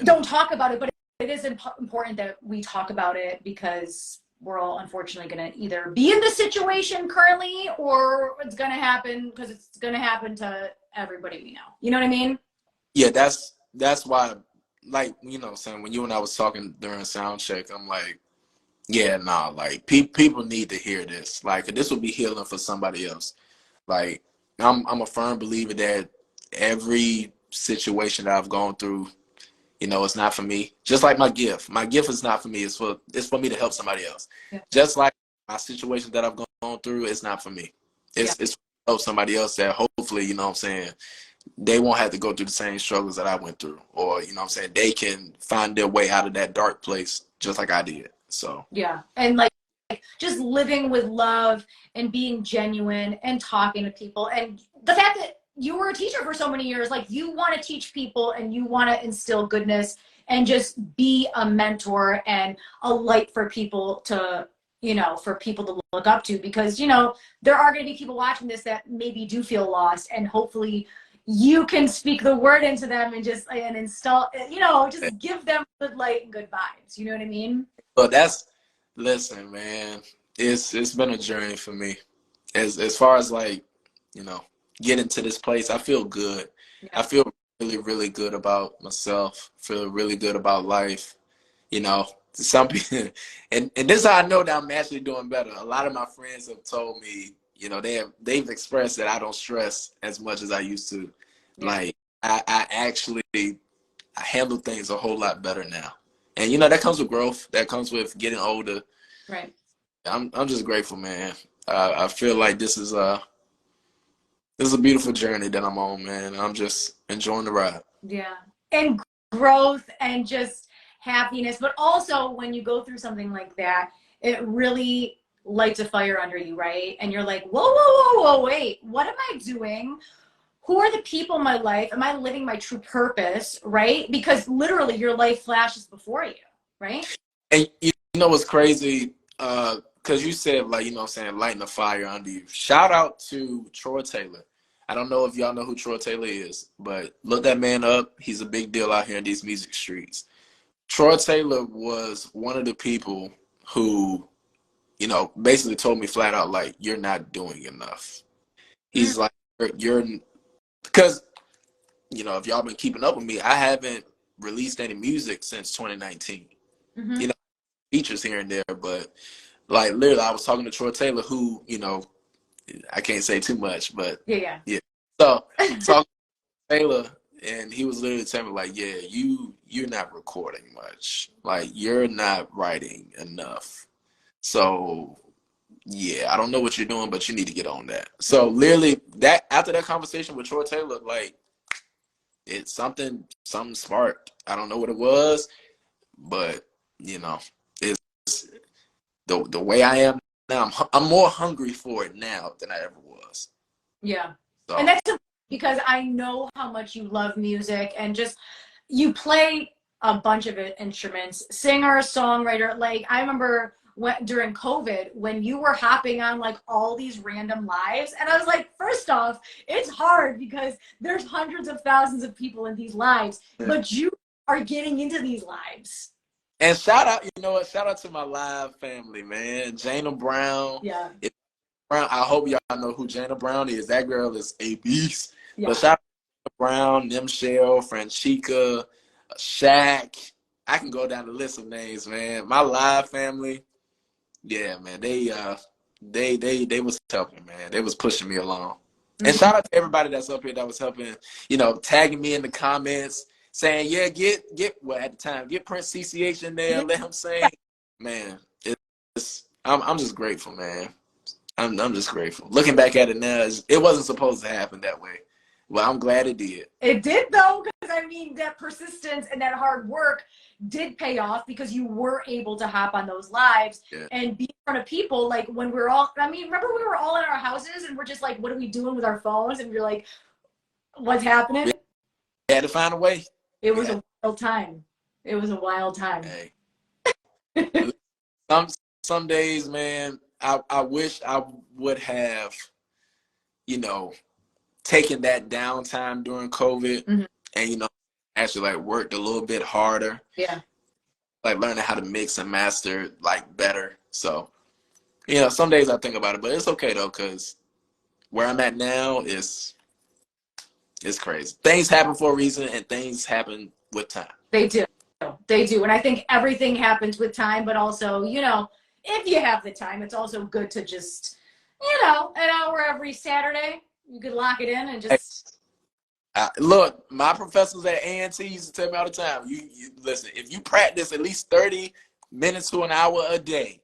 [SPEAKER 3] don't talk about it. But it is important that we talk about it, because we're all unfortunately going to either be in this situation currently, or it's going to happen, because it's going to happen to everybody we know. You know what I mean?
[SPEAKER 2] Yeah, that's why, like, you know, saying when you and I was talking during sound check, I'm like, yeah, nah, like people need to hear this. Like, this will be healing for somebody else. Like, I'm a firm believer that every situation that I've gone through, you know, it's not for me. Just like my gift. My gift is not for me. It's for me to help somebody else.
[SPEAKER 3] Yeah.
[SPEAKER 2] Just like my situation that I've gone through, it's not for me. It's to help somebody else that hopefully, you know what I'm saying, they won't have to go through the same struggles that I went through. Or, you know what I'm saying, they can find their way out of that dark place just like I did. So
[SPEAKER 3] yeah. And like just living with love and being genuine and talking to people. And the fact that you were a teacher for so many years, like you want to teach people and you want to instill goodness and just be a mentor and a light for people to, you know, for people to look up to, because, you know, there are going to be people watching this that maybe do feel lost, and hopefully you can speak the word into them and just, and install, you know, just give them good light and good vibes. You know what I mean?
[SPEAKER 2] but listen, man, it's been a journey for me. As far as like, you know, getting to this place, I feel good.
[SPEAKER 3] Yeah.
[SPEAKER 2] I feel really good about myself. Feel really good about life. You know, some people, and this is how I know that I'm actually doing better. A lot of my friends have told me, you know, they've expressed that I don't stress as much as I used to.
[SPEAKER 3] Yeah.
[SPEAKER 2] Like I actually I handle things a whole lot better now. And you know, that comes with growth. That comes with getting older.
[SPEAKER 3] Right.
[SPEAKER 2] I'm just grateful, man. I feel like this is a beautiful journey that I'm on, man. I'm just enjoying the ride.
[SPEAKER 3] Yeah. And growth and just happiness. But also when you go through something like that, it really lights a fire under you, right? And you're like, whoa, wait, what am I doing? Who are the people in my life? Am I living my true purpose, right? Because literally your life flashes before you, right?
[SPEAKER 2] And you know what's crazy? Because you said, like, you know what I'm saying, lighting a fire under you. Shout out to Troy Taylor. I don't know if y'all know who Troy Taylor is, but look that man up. He's a big deal out here in these music streets. Troy Taylor was one of the people who, you know, basically told me flat out, like, you're not doing enough. He's like, you're because, you know, if y'all been keeping up with me, I haven't released any music since 2019.
[SPEAKER 3] Mm-hmm.
[SPEAKER 2] You know, features here and there, but like literally I was talking to Troy Taylor, who, you know, I can't say too much, but
[SPEAKER 3] Yeah.
[SPEAKER 2] so talking to Taylor, and he was literally telling me, like, yeah, you're not recording much, like you're not writing enough, so yeah, I don't know what you're doing, but you need to get on that. So literally that after that conversation with Troy Taylor, like, it's something sparked. I don't know what it was, but you know, it's the way I am now. I'm more hungry for it now than I ever was.
[SPEAKER 3] Yeah.
[SPEAKER 2] So.
[SPEAKER 3] And that's because I know how much you love music, and just you play a bunch of instruments, singer, songwriter. Like I remember during COVID when you were hopping on like all these random lives, and I was like, first off, it's hard because there's hundreds of thousands of people in these lives, but you are getting into these lives.
[SPEAKER 2] And shout out, you know what? Shout out to my live family, man. Jana Brown.
[SPEAKER 3] Yeah.
[SPEAKER 2] I hope y'all know who Jana Brown is. That girl is a beast.
[SPEAKER 3] Yeah.
[SPEAKER 2] But shout out to Brown, Nimshell, Franchica, Shaq. I can go down the list of names, man. My live family, yeah, man. They was helping, man. They was pushing me along. And shout out to everybody that's up here that was helping, you know, tagging me in the comments, saying, yeah, well, at the time, get Prince T.C.H in there, let him sing. Man, I'm just grateful, man. I'm just grateful. Looking back at it now, it wasn't supposed to happen that way. Well, I'm glad it did.
[SPEAKER 3] It did though, because I mean that persistence and that hard work did pay off because you were able to hop on those lives and be in front of people. Like when we're all, I mean, remember we were all in our houses and we're just like, what are we doing with our phones? And we're like, what's happening?
[SPEAKER 2] We had to find a way.
[SPEAKER 3] It was a wild time. It was a wild time.
[SPEAKER 2] Hey. Some days, man, I wish I would have, you know, taken that downtime during COVID and, you know, actually like worked a little bit harder.
[SPEAKER 3] Yeah.
[SPEAKER 2] Like learning how to mix and master like better. So, you know, some days I think about it, but it's okay though, because where I'm at now is crazy. Things happen for a reason and things happen with time.
[SPEAKER 3] They do. They do. And I think everything happens with time, but also, you know, if you have the time, it's also good to just, you know, an hour every Saturday, you could lock it in and just.
[SPEAKER 2] Look, my professors at A&T used to tell me all the time, you listen, if you practice at least 30 minutes to an hour a day,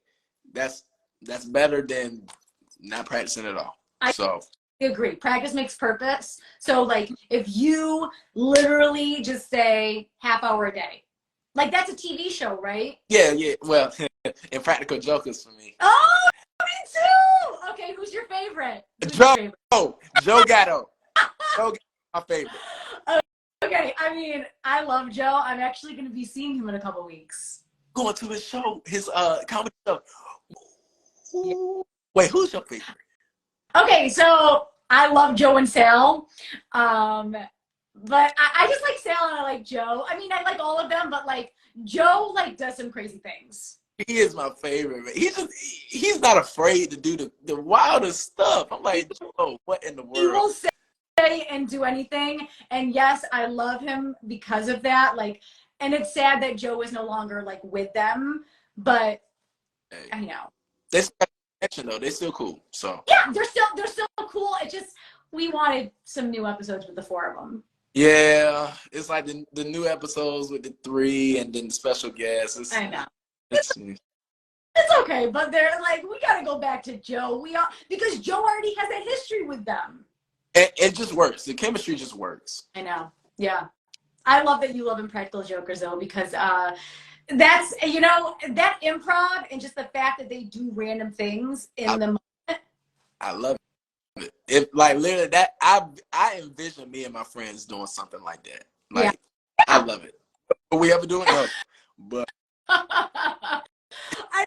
[SPEAKER 2] that's better than not practicing at all. I
[SPEAKER 3] agree. Practice makes purpose. So like if you literally just say half hour a day, like that's a TV show, right?
[SPEAKER 2] Yeah. Well, Impractical Jokers for me.
[SPEAKER 3] Oh, me too. Okay, who's your favorite?
[SPEAKER 2] Joe Gatto. Joe, my favorite.
[SPEAKER 3] Okay, I mean, I love Joe. I'm actually going to be seeing him in a couple weeks.
[SPEAKER 2] Going to his show, his comedy show. Wait, who's your favorite?
[SPEAKER 3] Okay, so I love Joe and Sal. But I just like Sal and I like Joe. I mean, I like all of them, but like Joe like does some crazy things.
[SPEAKER 2] He is my favorite. He's not afraid to do the wildest stuff. I'm like, Joe, what in the world?
[SPEAKER 3] He will say and do anything. And yes, I love him because of that. Like, and it's sad that Joe is no longer like with them, but I know.
[SPEAKER 2] They still have connection though. They're still cool. So
[SPEAKER 3] yeah, they're still cool. It just we wanted some new episodes with the four of them.
[SPEAKER 2] Yeah, it's like the new episodes with the 3 and then the special guests.
[SPEAKER 3] I know. It's okay, but they're like, we gotta go back to Joe. Because Joe already has that history with them.
[SPEAKER 2] It just works. The chemistry just works.
[SPEAKER 3] I know. Yeah. I love that you love Impractical Jokers though, because that's, you know, that improv and just the fact that they do random things in the moment.
[SPEAKER 2] I love it. If like literally that I envision me and my friends doing something like that. Like I love it. Will we ever do it? No. But
[SPEAKER 3] I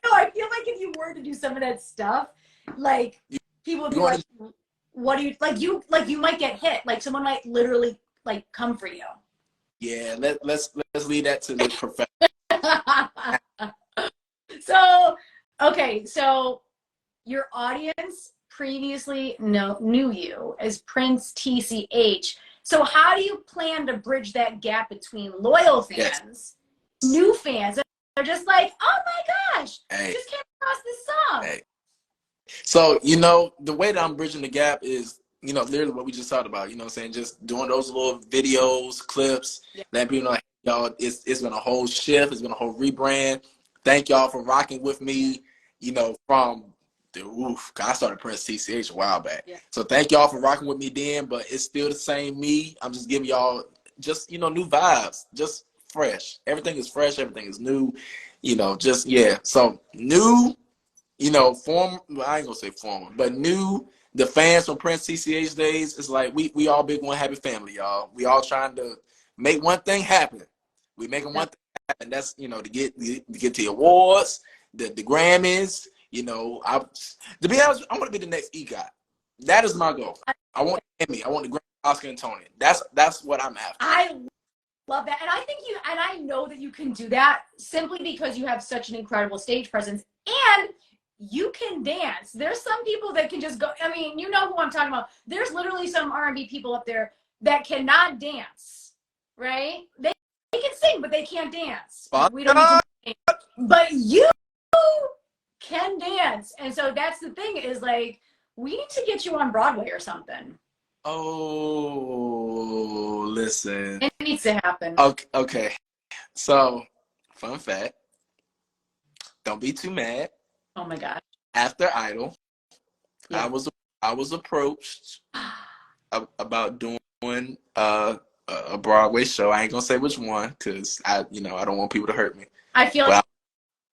[SPEAKER 3] know, I feel like if you were to do some of that stuff, like people would be like, what do you like you might get hit. Like someone might literally like come for you.
[SPEAKER 2] Yeah, let's leave that to the professional.
[SPEAKER 3] So your audience previously knew you as Prince T.C.H. So how do you plan to bridge that gap between loyal fans, new fans that are just like, oh my gosh, just came across this song?
[SPEAKER 2] Hey. So, you know, the way that I'm bridging the gap is, you know, literally what we just talked about, you know what I'm saying? Just doing those little videos, clips, letting people know, like, y'all, it's been a whole shift. It's been a whole rebrand. Thank y'all for rocking with me, you know, from I started Prince T.C.H. a while back. Yeah. So thank y'all for rocking with me then, but it's still the same me. I'm just giving y'all just, you know, new vibes, just fresh. Everything is fresh. Everything is new, you know, just, yeah. So new, you know, I ain't gonna say former, but new, the fans from Prince T.C.H. days, it's like we all big one happy family, y'all. We all trying to make one thing happen. We making one thing happen. That's, you know, to get the awards, the Grammys. You know, to be honest, I want to be the next EGOT. That is my goal. I want Emmy. I want the Grammy, Oscar, and Tony. That's what I'm after.
[SPEAKER 3] I love that, and I think and I know that you can do that simply because you have such an incredible stage presence, and you can dance. There's some people that can just go. I mean, you know who I'm talking about. There's literally some R&B people up there that cannot dance, right? They can sing, but they can't dance. We don't need to dance. But you can dance, and so that's the thing is like we need to get you on Broadway or something.
[SPEAKER 2] Oh, listen,
[SPEAKER 3] it needs to happen.
[SPEAKER 2] Okay. So, fun fact, don't be too mad.
[SPEAKER 3] Oh my god.
[SPEAKER 2] After Idol,
[SPEAKER 1] Yeah.
[SPEAKER 2] I was approached about doing a Broadway show. I ain't gonna say which one because I don't want people to hurt me.
[SPEAKER 3] I feel
[SPEAKER 2] but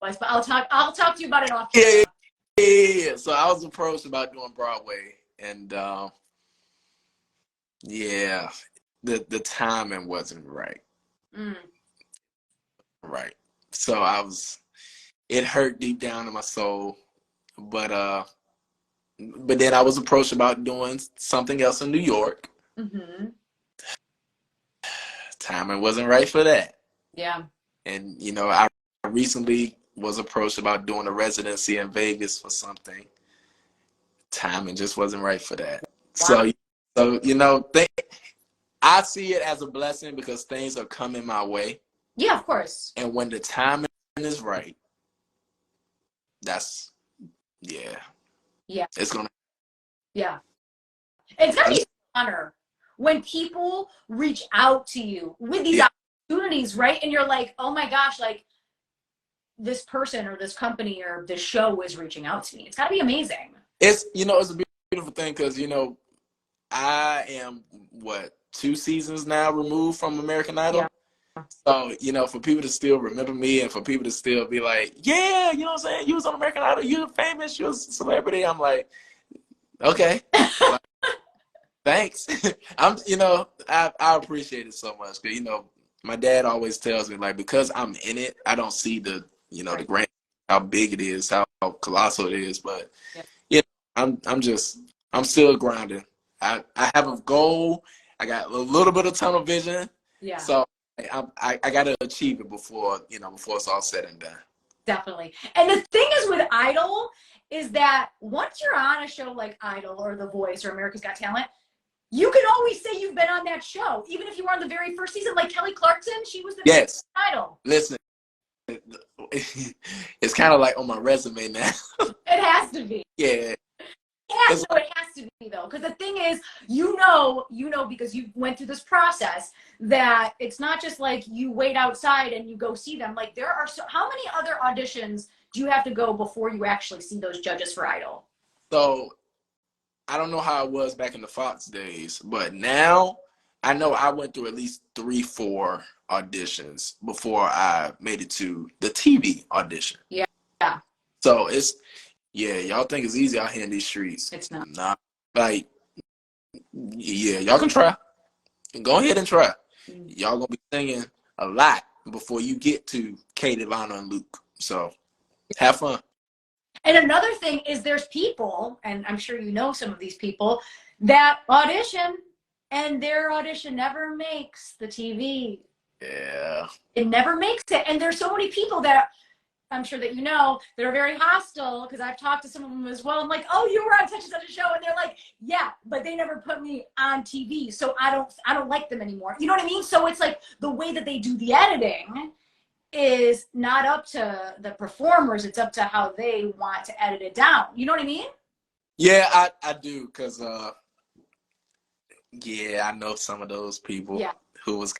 [SPEAKER 3] like, but I'll talk to you about it off.
[SPEAKER 2] Yeah. So I was approached about doing Broadway, and yeah, the timing wasn't right. Right. So it hurt deep down in my soul, but then I was approached about doing something else in New York.
[SPEAKER 3] Mm-hmm.
[SPEAKER 2] Timing wasn't right for that.
[SPEAKER 3] Yeah.
[SPEAKER 2] And I recently was approached about doing a residency in Vegas for something. Timing just wasn't right for that. Wow. So I see it as a blessing because things are coming my way.
[SPEAKER 3] Yeah, of course.
[SPEAKER 2] And when the timing is right, it's gonna.
[SPEAKER 3] Yeah, it's gonna be an honor when people reach out to you with these opportunities, right? And you're like, oh my gosh, like this person or this company or this show is reaching out to me. It's gotta be amazing.
[SPEAKER 2] It's it's a beautiful thing because I am 2 seasons now removed from American Idol. Yeah. So, for people to still remember me and for people to still be like, yeah, you know what I'm saying? You was on American Idol, you're famous, you're a celebrity. I'm like, okay. Thanks. I appreciate it so much. Because, my dad always tells me, like, because I'm in it, I don't see the grand, how big it is, how colossal it is. But, I'm still grinding. I have a goal. I got a little bit of tunnel vision. Yeah. So I got to achieve it before it's all said and done.
[SPEAKER 3] Definitely. And the thing is with Idol is that once you're on a show like Idol or The Voice or America's Got Talent, you can always say you've been on that show, even if you were on the very first season. Like Kelly Clarkson, she was the
[SPEAKER 2] yes.
[SPEAKER 3] Idol.
[SPEAKER 2] Listen, it's kind of like on my resume now.
[SPEAKER 3] It has to be.
[SPEAKER 2] Yeah.
[SPEAKER 3] Yeah, no, it has to be though, because the thing is, because you went through this process, that it's not just like you wait outside and you go see them. Like there are how many other auditions do you have to go before you actually see those judges for Idol?
[SPEAKER 2] So I don't know how it was back in the Fox days, but now I know I went through at least 3-4 auditions before I made it to the TV audition.
[SPEAKER 3] Yeah.
[SPEAKER 2] So y'all think it's easy out here in these streets.
[SPEAKER 3] It's not.
[SPEAKER 2] Nah. Like, yeah, y'all can try. Go ahead and try. Y'all gonna be singing a lot before you get to Katie, Lana, and Luke. So have fun.
[SPEAKER 3] And another thing is there's people, and I'm sure you know some of these people, that audition and their audition never makes the TV.
[SPEAKER 2] Yeah.
[SPEAKER 3] It never makes it. And there's so many people that I'm sure that that are very hostile, because I've talked to some of them as well. I'm like, oh, you were on such and such a show, and they're like, yeah, but they never put me on TV, so I don't like them anymore. You know what I mean? So it's like the way that they do the editing is not up to the performers. It's up to how they want to edit it down. You know what I mean?
[SPEAKER 2] Yeah, I do, because I know some of those people who was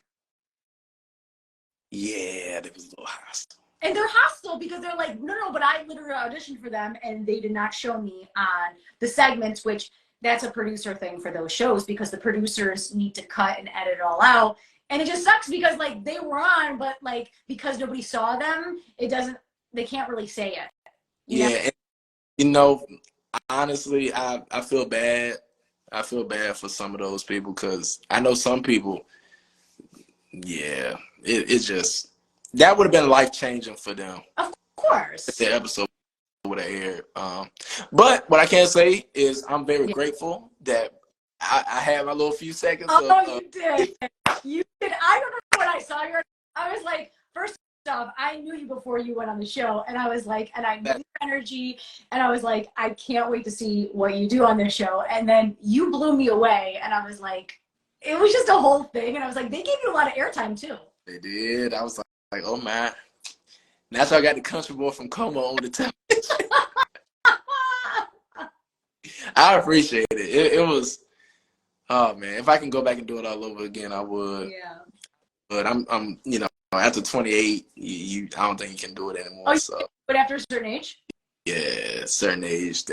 [SPEAKER 2] they was a little hostile.
[SPEAKER 3] And they're hostile because they're like, no, but I literally auditioned for them and they did not show me on the segments, which that's a producer thing for those shows, because the producers need to cut and edit it all out. And it just sucks because like they were on, but like because nobody saw them, they can't really say it.
[SPEAKER 2] Yeah. And, honestly, I feel bad. I feel bad for some of those people, because I know some people, it's just, that would have been life-changing for them.
[SPEAKER 3] Of course.
[SPEAKER 2] If the episode would have aired. But what I can say is I'm very grateful that I had my little few seconds.
[SPEAKER 3] You did. You did. I remember when I saw you, I was like, first off, I knew you before you went on the show. And I was like, and I knew your energy. And I was like, I can't wait to see what you do on this show. And then you blew me away. And I was like, it was just a whole thing. And I was like, they gave you a lot of airtime too.
[SPEAKER 2] They did. I was like, oh man. And that's how I got the country boy from Como on the television. I appreciate it. It was, oh man, if I can go back and do it all over again, I would.
[SPEAKER 3] Yeah.
[SPEAKER 2] But I'm after 28, I don't think you can do it anymore.
[SPEAKER 3] Oh,
[SPEAKER 2] so.
[SPEAKER 3] But after a certain age?
[SPEAKER 2] Yeah, certain age,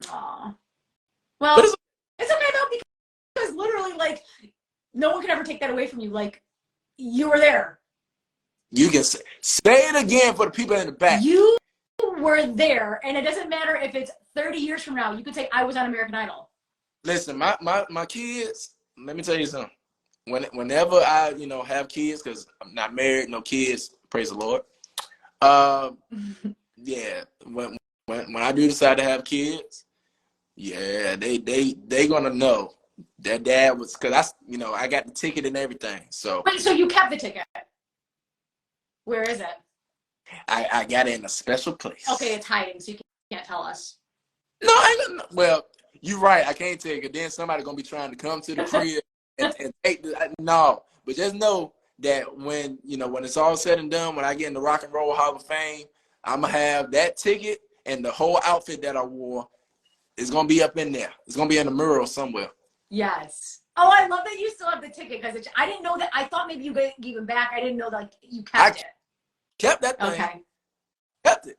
[SPEAKER 3] Aw. Well,
[SPEAKER 2] But
[SPEAKER 3] it's okay though, because literally, like, no one can ever take that away from you. Like, you were there.
[SPEAKER 2] you can say it again for the people in the back.
[SPEAKER 3] You were there, and it doesn't matter if it's 30 years from now. You could say, I was on American Idol.
[SPEAKER 2] Listen, my kids, let me tell you something. Whenever I, have kids, because I'm not married, no kids, praise the Lord. Yeah, when I do decide to have kids, yeah, they gonna know that dad was, because I got the ticket and everything. So
[SPEAKER 3] Wait, so you kept the ticket? Where is it?
[SPEAKER 2] I got it in a special place.
[SPEAKER 3] Okay, it's hiding, so you can't tell us.
[SPEAKER 2] No, well, you're right. I can't take it. Then somebody gonna be trying to come to the crib and take no. But just know that when it's all said and done, when I get in the Rock and Roll Hall of Fame, I'm gonna have that ticket and the whole outfit that I wore is gonna be up in there. It's gonna be in a mural somewhere.
[SPEAKER 3] Yes. Oh, I love that you still have the ticket, because I didn't know that. I thought maybe you gave it back. I didn't know that you kept it.
[SPEAKER 2] Kept that thing.
[SPEAKER 3] Okay.
[SPEAKER 2] Kept it.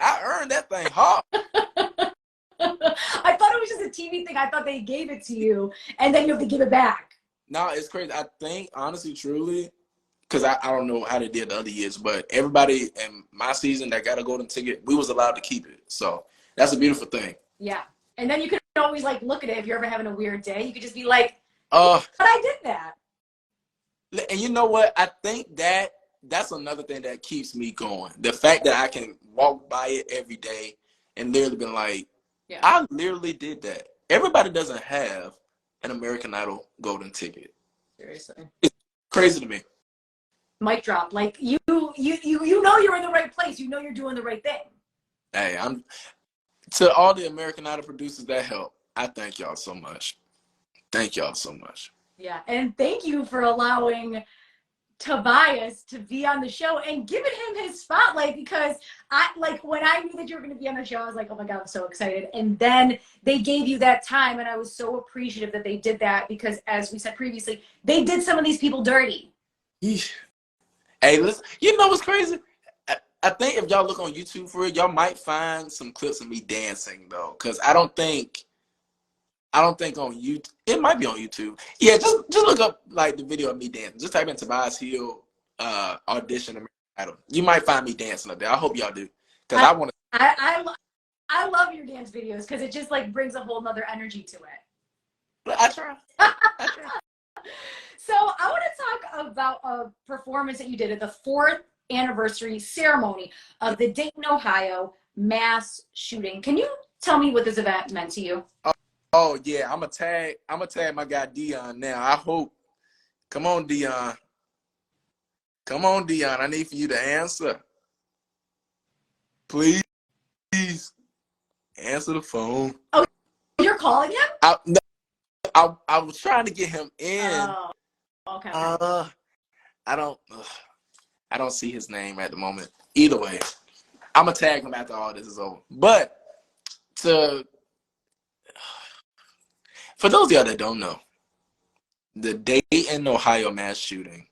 [SPEAKER 2] I earned that thing hard.
[SPEAKER 3] I thought it was just a TV thing. I thought they gave it to you, and then you have to give it back.
[SPEAKER 2] No, it's crazy. I think, honestly, truly, because I don't know how they did the other years, but everybody in my season that got a golden ticket, we was allowed to keep it. So that's a beautiful thing.
[SPEAKER 3] Yeah. And then you can always, like, look at it if you're ever having a weird day. You could just be like, but I did that.
[SPEAKER 2] And you know what? I think that's another thing that keeps me going. The fact that I can walk by it every day and literally been like, yeah, I literally did that. Everybody doesn't have an American Idol golden ticket.
[SPEAKER 3] Seriously.
[SPEAKER 2] It's crazy to me.
[SPEAKER 3] Mic drop. Like, you know you're in the right place. You know you're doing the right thing.
[SPEAKER 2] Hey, to all the American Idol producers that help, I thank y'all so much. Thank y'all so much.
[SPEAKER 3] Yeah, and thank you for allowing Tobias to be on the show and giving him his spotlight, because when I knew that you were going to be on the show, I was like, oh my God, I'm so excited. And then they gave you that time, and I was so appreciative that they did that, because as we said previously, they did some of these people dirty.
[SPEAKER 2] Hey, listen, you know what's crazy? I think if y'all look on YouTube for it, y'all might find some clips of me dancing though, because I don't think on YouTube. It might be on YouTube. Yeah, just look up like the video of me dancing. Just type in Tobias Hill audition American Idol. You might find me dancing up there. I hope y'all do, because I want to.
[SPEAKER 3] I love your dance videos, because it just like brings a whole nother energy to it.
[SPEAKER 2] I try.
[SPEAKER 3] So I want to talk about a performance that you did at the 4th anniversary ceremony of the Dayton, Ohio mass shooting. Can you tell me what this event meant to you?
[SPEAKER 2] Oh yeah, I'm gonna tag my guy Dion now. I hope. Come on, Dion. I need for you to answer. Please answer the phone.
[SPEAKER 3] Oh, you're calling him?
[SPEAKER 2] I was trying to get him in.
[SPEAKER 3] Oh, okay.
[SPEAKER 2] I don't see his name at the moment. Either way, I'm gonna tag him after all this is over. But for those of y'all that don't know, the Dayton, Ohio mass shooting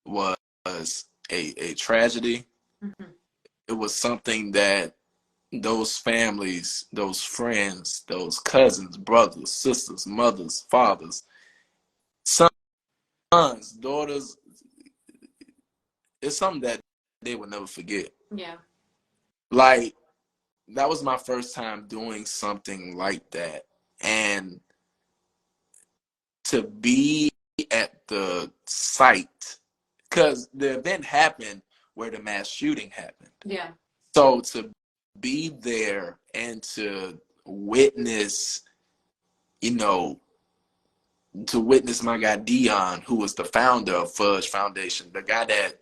[SPEAKER 2] was a tragedy.
[SPEAKER 3] Mm-hmm.
[SPEAKER 2] It was something that those families, those friends, those cousins, brothers, sisters, mothers, fathers, sons, daughters, it's something that they will never forget.
[SPEAKER 3] Yeah.
[SPEAKER 2] Like, that was my first time doing something like that. And to be at the site, because the event happened where the mass shooting happened.
[SPEAKER 3] Yeah. So
[SPEAKER 2] to be there and to witness, my guy Dion, who was the founder of Fudge Foundation, the guy that,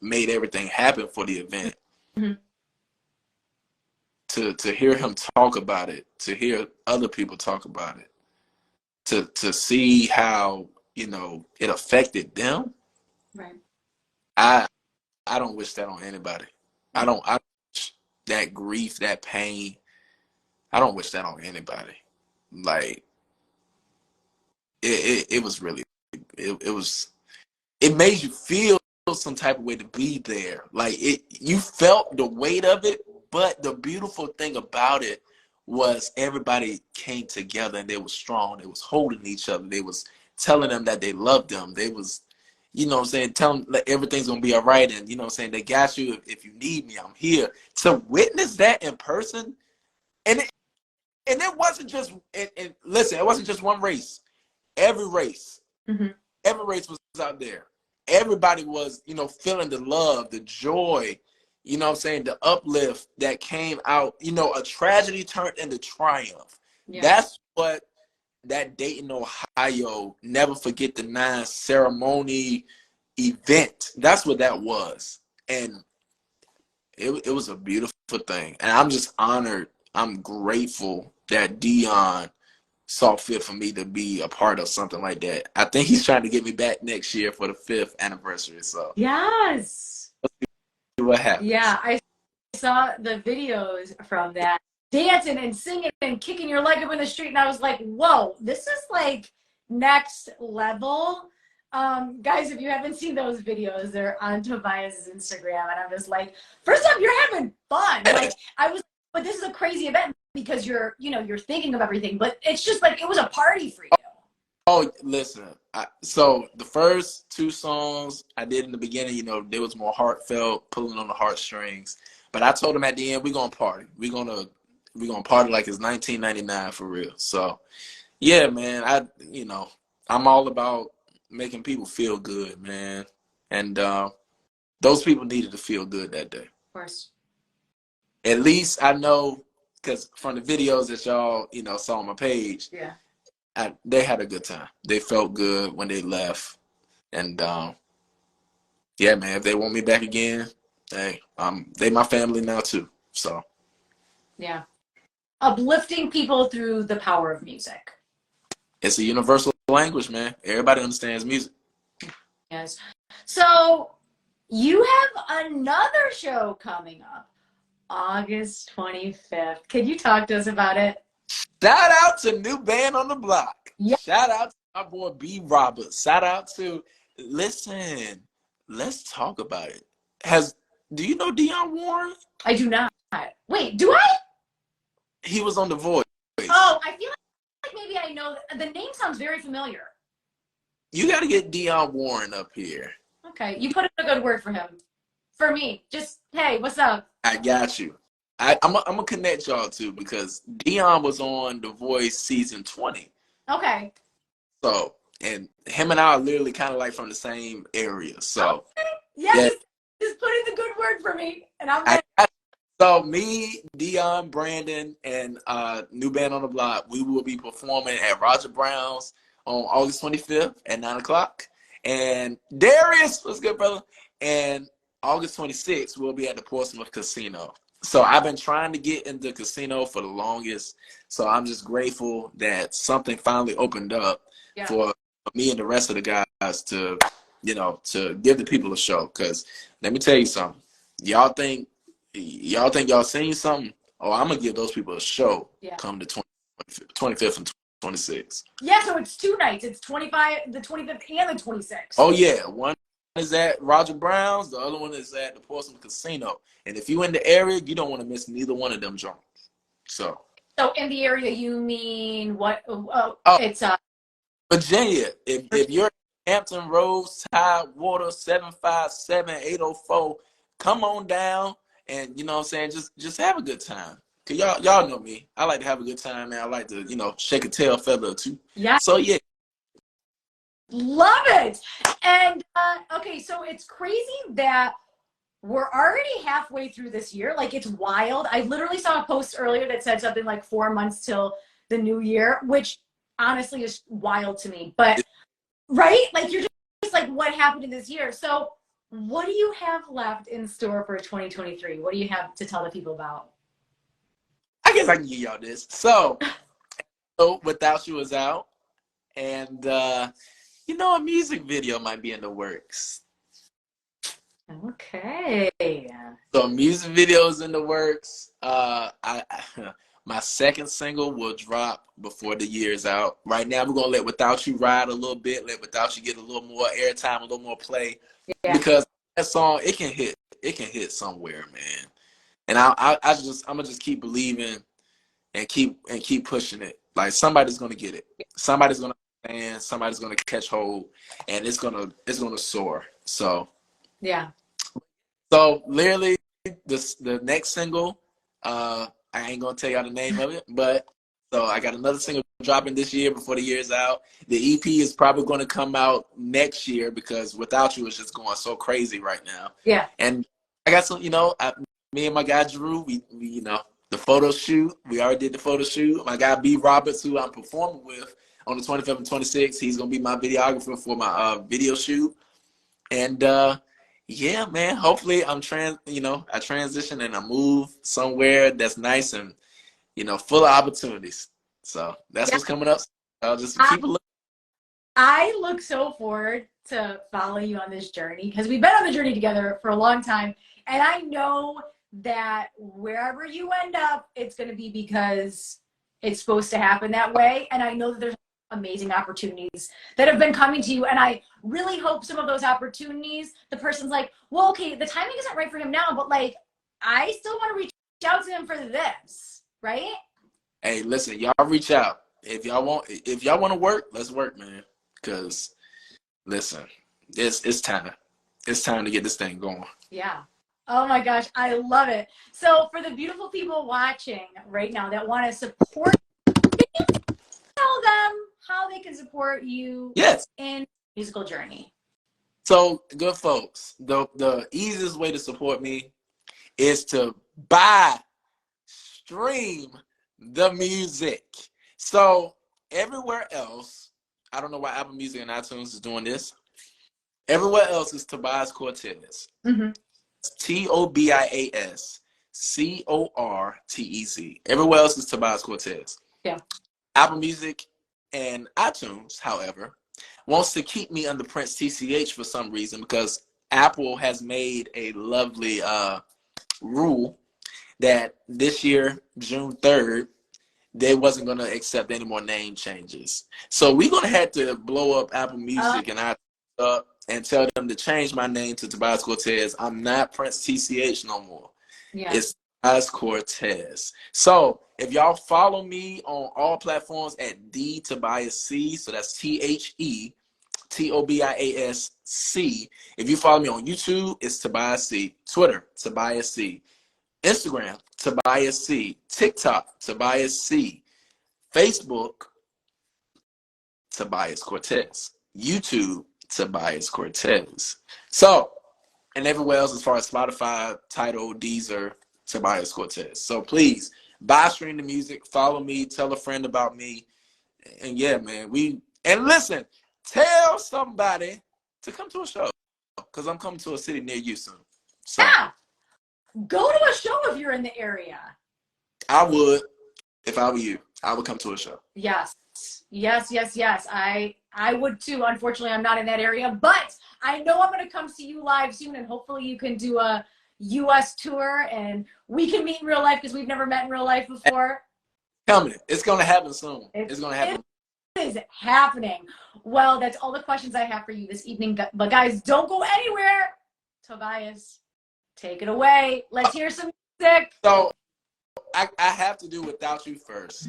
[SPEAKER 2] made everything happen for the event.
[SPEAKER 3] Mm-hmm.
[SPEAKER 2] To hear him talk about it, to hear other people talk about it, to see how, it affected them.
[SPEAKER 3] Right.
[SPEAKER 2] I don't wish that on anybody. I don't wish that grief, that pain. I don't wish that on anybody. Like, it was really, it made you feel some type of way to be there. Like, you felt the weight of it, but the beautiful thing about it was everybody came together and they were strong. They was holding each other. They was telling them that they loved them. They was, you know what I'm saying, telling them like, everything's going to be all right. And, you know what I'm saying, they got you. If you need me, I'm here. To witness that in person, and it wasn't just, and listen, it wasn't just one race. Every race was out there. Everybody was, you know, feeling the love, the joy, you know what I'm saying, the uplift that came out. You know, a tragedy turned into triumph. Yeah. That's what that Dayton, Ohio, Never Forget the Nine ceremony event, that's what that was. And it was a beautiful thing. And I'm just honored. I'm grateful that Dion saw fit for me to be a part of something like that. I think he's trying to get me back next year for the 5th anniversary. So
[SPEAKER 3] yes,
[SPEAKER 2] let's see what happens.
[SPEAKER 3] Yeah, I saw the videos from that, dancing and singing and kicking your leg up in the street, and I was like, whoa, this is like next level. Guys, if you haven't seen those videos, they're on Tobias's Instagram, and I'm just like, first off, you're having fun. Like, but this is a crazy event because you're thinking of everything, but it's just like, it was a party for you.
[SPEAKER 2] Oh, listen, so the first 2 songs I did in the beginning, you know, they was more heartfelt, pulling on the heartstrings. But I told them at the end, we're going to party. We're gonna party like it's 1999 for real. So, yeah, man, I'm all about making people feel good, man. And those people needed to feel good that day.
[SPEAKER 3] Of course.
[SPEAKER 2] At least I know, because from the videos that y'all, you know, saw on my page,
[SPEAKER 3] yeah,
[SPEAKER 2] they had a good time. They felt good when they left. And yeah, man, if they want me back again, hey, they my family now too. So
[SPEAKER 3] yeah, uplifting people through the power of music.
[SPEAKER 2] It's a universal language, man. Everybody understands music.
[SPEAKER 3] Yes. So you have another show coming up, August 25th. Can you talk to us about it?
[SPEAKER 2] Shout out to New Band on the Block.
[SPEAKER 3] Yeah.
[SPEAKER 2] Shout out to my boy B. Roberts. Shout out to, listen, let's talk about it. Do you know Dionne Warren?
[SPEAKER 3] I do not. Wait, do I?
[SPEAKER 2] He was on The Voice.
[SPEAKER 3] Oh, I feel like maybe I know. The name sounds very familiar.
[SPEAKER 2] You got to get Dionne Warren up here.
[SPEAKER 3] Okay, you put in a good word for him. For me, just, hey, what's up?
[SPEAKER 2] I got you. I'm going to connect y'all too, because Dionne was on The Voice season 20.
[SPEAKER 3] Okay.
[SPEAKER 2] So, and him and I are literally kind of like from the same area. So,
[SPEAKER 3] okay. Yeah. Just put in the good word for me, and I'm ready.
[SPEAKER 2] So me, Dionne, Brandon, and New Band on the Block, we will be performing at Roger Brown's on August 25th at 9 o'clock. And Darius, what's good, brother? And August 26th, we'll be at the Portsmouth Casino. So I've been trying to get in the casino for the longest. So I'm just grateful that something finally opened up for me and the rest of the guys to, you know, to give the people a show. Because let me tell you something. Y'all think y'all seen something? Oh, I'm going to give those people a show come the 25th and 26th.
[SPEAKER 3] Yeah, so it's 2 nights. It's the 25th and the 26th.
[SPEAKER 2] Oh, yeah. One is at Roger Brown's. The other one is at the Portsmouth Casino. And if you're in the area, you don't want to miss neither one of them joints. So
[SPEAKER 3] in the area, you mean what? It's
[SPEAKER 2] Virginia. If you're Hampton Roads, Tidewater, 757-804, come on down. And, you know what I'm saying, just have a good time. Because y'all know me. I like to have a good time, man. I like to, you know, shake a tail feather or two.
[SPEAKER 3] Yeah.
[SPEAKER 2] So, yeah.
[SPEAKER 3] Love it. And, okay, so it's crazy that we're already halfway through this year. Like, it's wild. I literally saw a post earlier that said something like 4 months till the new year, which honestly is wild to me. But, right? Like, you're just like, what happened in this year? So, what do you have left in store for 2023? What do you have to tell the people about?
[SPEAKER 2] I guess I can give y'all this. So Without You is out. And, you know, a music video might be in the works.
[SPEAKER 3] Okay.
[SPEAKER 2] So a music video is in the works. My second single will drop before the year is out. Right now, we're going to let Without You ride a little bit, let Without You get a little more airtime, a little more play. Yeah. Because that song, it can hit somewhere, man. And I'm gonna just keep believing and keep pushing it. Like somebody's gonna get it. Somebody's gonna understand. Somebody's gonna catch hold, and it's gonna soar. So
[SPEAKER 1] Yeah.
[SPEAKER 2] So literally, the next single, I ain't gonna tell y'all the name of it, but so I got another single dropping this year before the year's out. The EP is probably going to come out next year because Without You is just going so crazy right now.
[SPEAKER 1] Yeah.
[SPEAKER 2] And I got some, me and my guy Drew, we the photo shoot. We already did the photo shoot. My guy B Roberts, who I'm performing with on the 25th and 26th, he's gonna be my videographer for my video shoot. And yeah, man. Hopefully, I transition and I move somewhere that's nice and full of opportunities. So that's what's coming up. I'll just keep a look.
[SPEAKER 3] I look so forward to following you on this journey because we've been on the journey together for a long time, and I know that wherever you end up, it's going to be because it's supposed to happen that way. And I know that there's amazing opportunities that have been coming to you, and I really hope some of those opportunities, the person's like, well, okay, the timing isn't right for him now, but like I still want to reach out to him for this, right?
[SPEAKER 2] Hey, listen, y'all reach out if y'all want to work. Let's work, man. Because listen, it's time to get this thing going.
[SPEAKER 3] Yeah. Oh my gosh, I love it. So for the beautiful people watching right now that want to support, tell them how they can support you in musical journey.
[SPEAKER 2] So, good folks, the easiest way to support me is to stream the music. So, everywhere else, I don't know why Apple Music and iTunes is doing this. Everywhere else is Tobias Cortez.
[SPEAKER 3] Mm-hmm.
[SPEAKER 2] Tobias Cortez. Everywhere else is Tobias Cortez.
[SPEAKER 3] Yeah.
[SPEAKER 2] Apple Music and iTunes, however, wants to keep me under Prince T.C.H for some reason because Apple has made a lovely rule that this year, June 3rd, they wasn't going to accept any more name changes. So we're going to have to blow up Apple Music and iTunes and tell them to change my name to Tobias Cortez. I'm not Prince T.C.H no more.
[SPEAKER 3] Yeah.
[SPEAKER 2] It's Tobias Cortez. So if y'all follow me on all platforms at DTobiasC, so that's TheTobiasC. If you follow me on YouTube, it's Tobias C. Twitter, Tobias C. Instagram, Tobias C. TikTok, Tobias C. Facebook, Tobias Cortez. YouTube, Tobias Cortez. So, and everywhere else as far as Spotify, Tidal, Deezer, Tobias Cortez. So please, stream the music, follow me, tell a friend about me. And yeah, man, and listen, tell somebody to come to a show because I'm coming to a city near you soon. So,
[SPEAKER 3] yeah. Go to a show if you're in the area.
[SPEAKER 2] I would, if I were you, I would come to a show.
[SPEAKER 3] Yes. I would too. Unfortunately, I'm not in that area, but I know I'm going to come see you live soon, and hopefully you can do a U.S. tour, and we can meet in real life because we've never met in real life before.
[SPEAKER 2] Coming. It's going to happen soon. It's going to happen.
[SPEAKER 3] It is happening. Well, that's all the questions I have for you this evening, but guys, don't go anywhere. Tobias, take it away. Let's hear some music.
[SPEAKER 2] So, I have to do Without You first.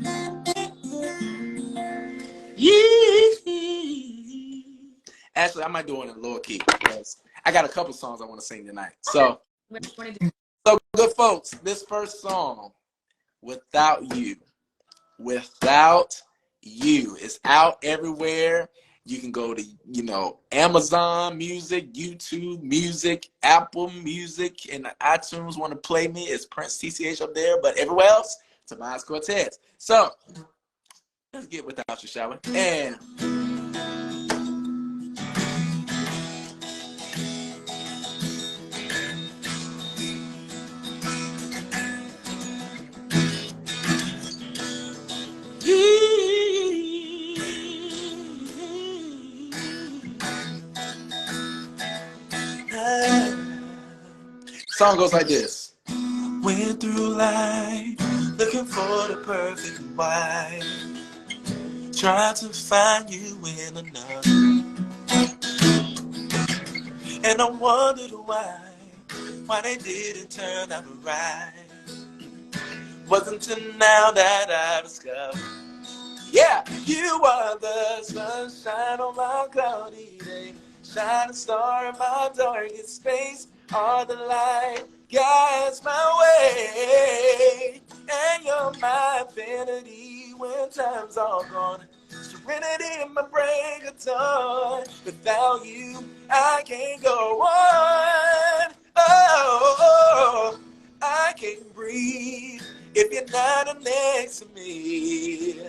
[SPEAKER 2] Actually, I might do it in a lower key because I got a couple songs I want to sing tonight. So good folks, this first song, Without You, is out everywhere. You can go to, Amazon Music, YouTube Music, Apple Music, and iTunes want to play me. It's Prince T.C.H up there, but everywhere else, Tobias Cortez. So, let's get Without You, shall we? And song goes like this. Went through life looking for the perfect wife, trying to find you in another, and I wondered why they didn't turn out right. Wasn't until now that I discovered. Yeah, you are the sunshine on my cloudy day. Shining star in my darkest space. Are the light guides my way. And you're my infinity when time's all gone. Serenity in my break of dawn. Without you, I can't go on. Oh, I can't breathe if you're not next to me.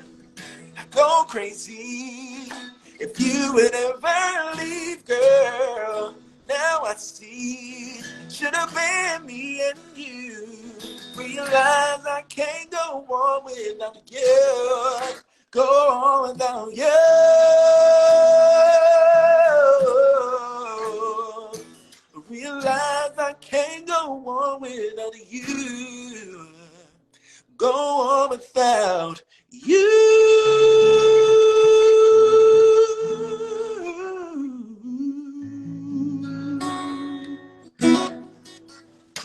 [SPEAKER 2] I go crazy if you would ever leave, girl. Now I see, should have been me and you. Realize I can't go on without you. Go on without you. Realize I can't go on without you. Go on without you.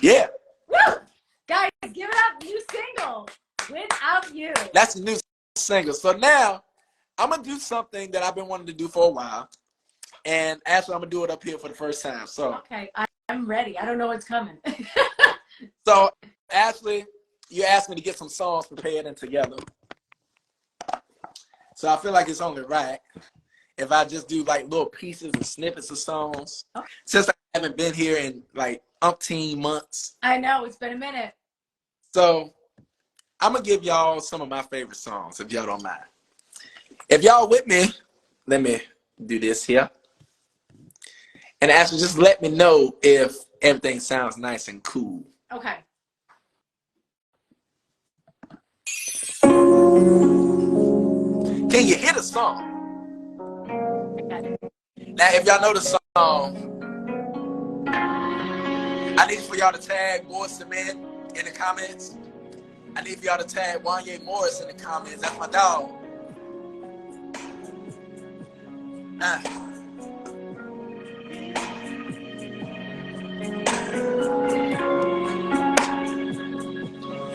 [SPEAKER 2] Yeah.
[SPEAKER 3] Woo! Guys, give it up. New single, Without You.
[SPEAKER 2] That's a new single. So now I'm going to do something that I've been wanting to do for a while. And actually, I'm going to do it up here for the first time. So
[SPEAKER 3] Okay, I'm ready. I don't know what's coming.
[SPEAKER 2] So, Ashley, you asked me to get some songs prepared and together. So I feel like it's only right if I just do like little pieces and snippets of songs.
[SPEAKER 3] Okay.
[SPEAKER 2] Since I haven't been here in like umpteen months.
[SPEAKER 3] I know, it's been a minute.
[SPEAKER 2] So I'm going to give y'all some of my favorite songs, if y'all don't mind. If y'all with me, let me do this here. And Ashley, just let me know if everything sounds nice and cool.
[SPEAKER 3] Okay.
[SPEAKER 2] Can you hear the song? Now, if y'all know the song, I need for y'all to tag Boyz II Men in the comments. I need for y'all to tag Wanye Morris in the comments. That's my dog.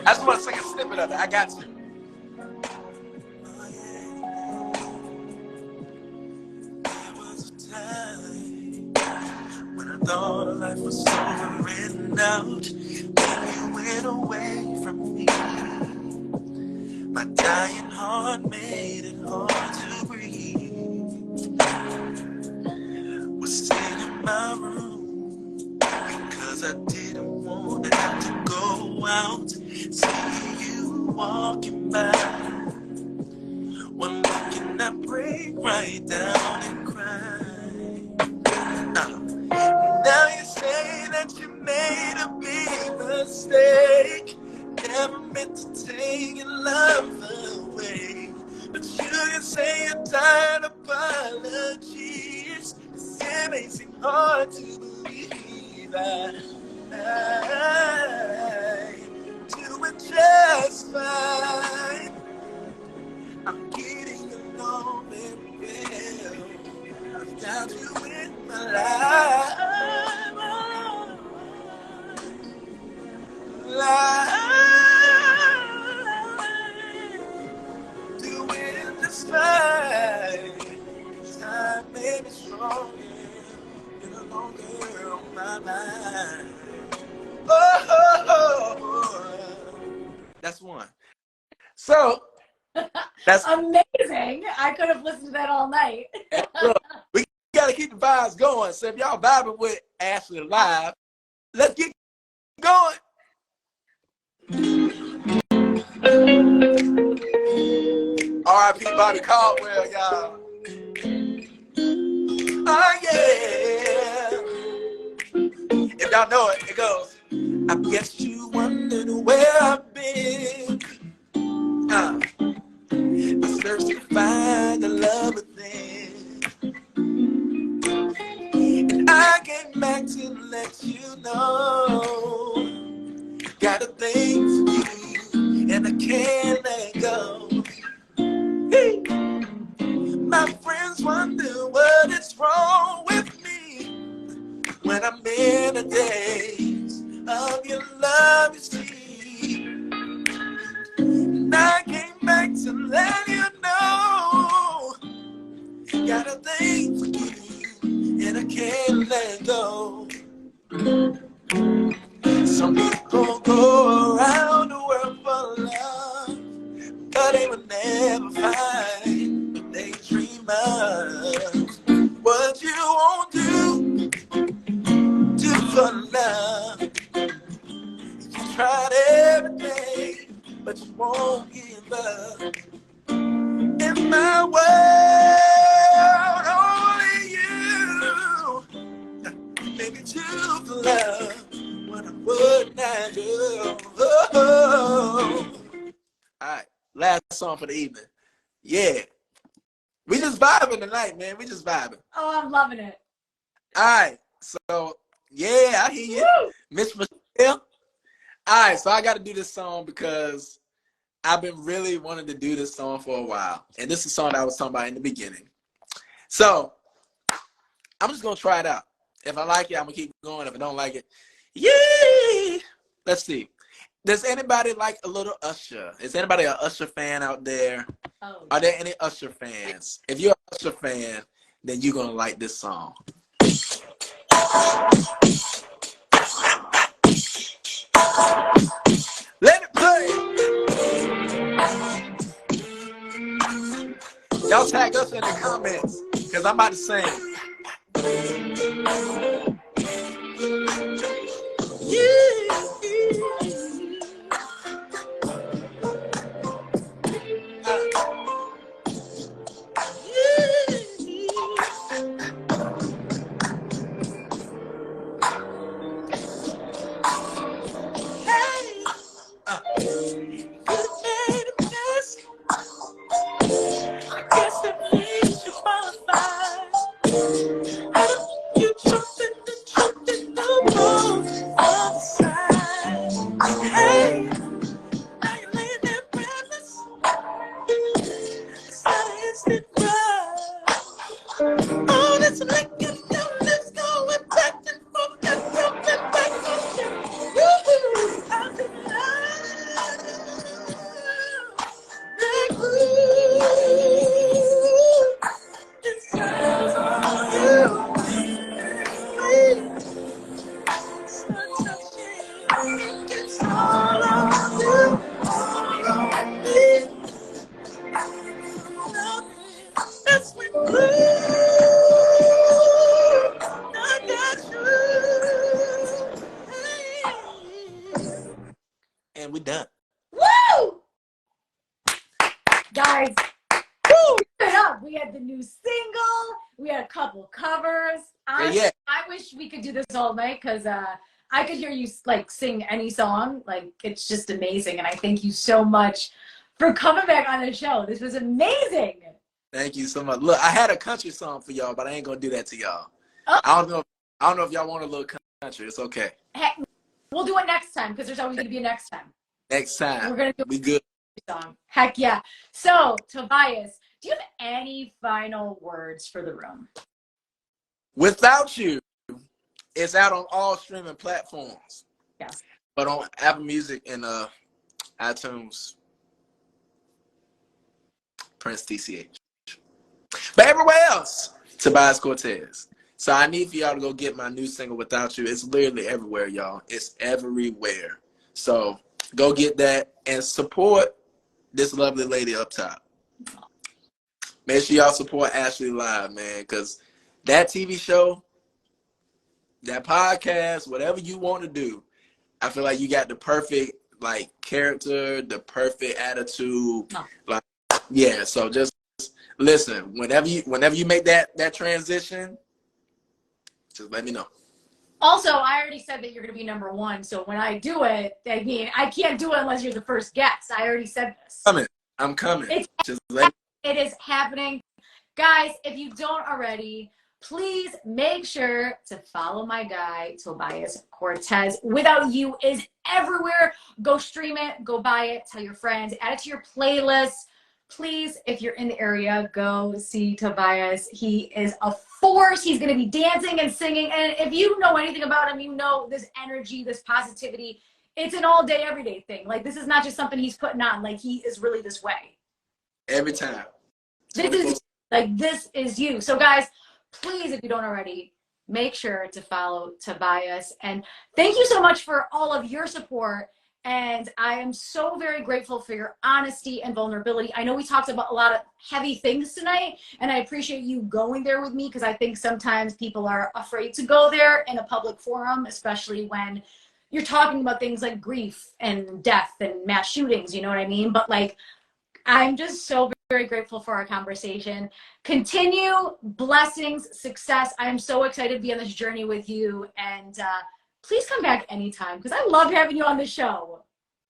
[SPEAKER 2] I just want to sing a snippet of it. I got you. There was a time when I thought life was over and out. When you went away from me, my dying heart made it hard to breathe. Was sitting in my room because I didn't want to have to go out. See you walking by. One look and I break right down and cry. Now you say that you made a big mistake. Never meant to take your love away. But you can say you're tired of apologies. It may seem hard to believe I'm doing just fine. I'm getting along very well without you in my life. Doing just fine. Time may be strong and no longer on my mind. That's one. So that's
[SPEAKER 3] amazing. I could have listened to that all night.
[SPEAKER 2] Look, we gotta keep the vibes going. So if y'all vibing with Ashley live, let's get going. R.I.P. Bobby Caldwell, y'all. Oh yeah. If y'all know it, it goes. I guess you wondered where I've been. I searched to find the love within. And I came back to let you know. Got a thing for you, and I can't let go. Hey. My friends wonder what is wrong with me when I'm in the days of your love, you see. got a thing for you, and I can't let go. Some people go around the world for love, but they will never find what they dream of. What you won't do for love. You tried everything, but you won't give up. In my world, only you. Maybe two for love, what I would not do. Oh. All right, last song for the evening. Yeah, we just vibing tonight, man. We just vibing.
[SPEAKER 3] Oh, I'm loving it.
[SPEAKER 2] All right, so yeah, I hear you,
[SPEAKER 3] Woo!
[SPEAKER 2] Miss Michelle. All right, so I got to do this song because I've been really wanting to do this song for a while, and this is a song that I was talking about in the beginning. So I'm just gonna try it out. If I like it, I'm gonna keep going. If I don't like it, yeah. Let's see. Does anybody like a little Usher? Is anybody an Usher fan out there?
[SPEAKER 3] Oh.
[SPEAKER 2] Are there any Usher fans? If you're an Usher fan, then you're gonna like this song. Let it play. Y'all tag us in the comments, because I'm about to sing. And we done.
[SPEAKER 3] Woo! Guys, woo! It up. We had the new single. We had a couple covers.
[SPEAKER 2] Yeah.
[SPEAKER 3] I wish we could do this all night because I could hear you like sing any song. Like, it's just amazing. And I thank you so much for coming back on the show. This was amazing.
[SPEAKER 2] Thank you so much. Look, I had a country song for y'all, but I ain't gonna do that to y'all.
[SPEAKER 3] Oh.
[SPEAKER 2] I don't know if y'all want a little country. It's okay.
[SPEAKER 3] Hey, we'll do it next time because there's always going to be a next time.
[SPEAKER 2] Next time.
[SPEAKER 3] We're going to do
[SPEAKER 2] we good.
[SPEAKER 3] Song. Heck yeah. So, Tobias, do you have any final words for the room?
[SPEAKER 2] Without You is out on all streaming platforms.
[SPEAKER 3] Yes.
[SPEAKER 2] But on Apple Music and iTunes, Prince T.C.H. But everywhere else, Tobias Cortez. So I need for y'all to go get my new single, Without You. It's literally everywhere, y'all. It's everywhere. So go get that and support this lovely lady up top. Make sure y'all support Ashley Live, man, because that TV show, that podcast, whatever you want to do, I feel like you got the perfect like character, the perfect attitude.
[SPEAKER 3] Oh.
[SPEAKER 2] Like, yeah, so just listen, whenever you make that transition, just let me know.
[SPEAKER 3] Also, I already said that you're going to be number one. So when I do it, I mean, I can't do it unless you're the first guest. I already said this.
[SPEAKER 2] I'm coming.
[SPEAKER 3] It is happening. Guys, if you don't already, please make sure to follow my guy, Tobias Cortez. Without You is everywhere. Go stream it. Go buy it. Tell your friends. Add it to your playlist. Please, if you're in the area, go see Tobias. He is a force. He's going to be dancing and singing. And if you know anything about him, you know this energy, this positivity. It's an all day, everyday thing. Like, this is not just something he's putting on. Like, he is really this way.
[SPEAKER 2] Every time.
[SPEAKER 3] This is Like, this is you. So guys, please, if you don't already, make sure to follow Tobias. And thank you so much for all of your support. And I am so very grateful for your honesty and vulnerability. I know we talked about a lot of heavy things tonight, and I appreciate you going there with me, because I think sometimes people are afraid to go there in a public forum, especially when you're talking about things like grief and death and mass shootings, you know what I mean? But like, I'm just so very grateful for our conversation. Continue, blessings, success. I'm so excited to be on this journey with you. And please come back anytime, because I love having you on the show.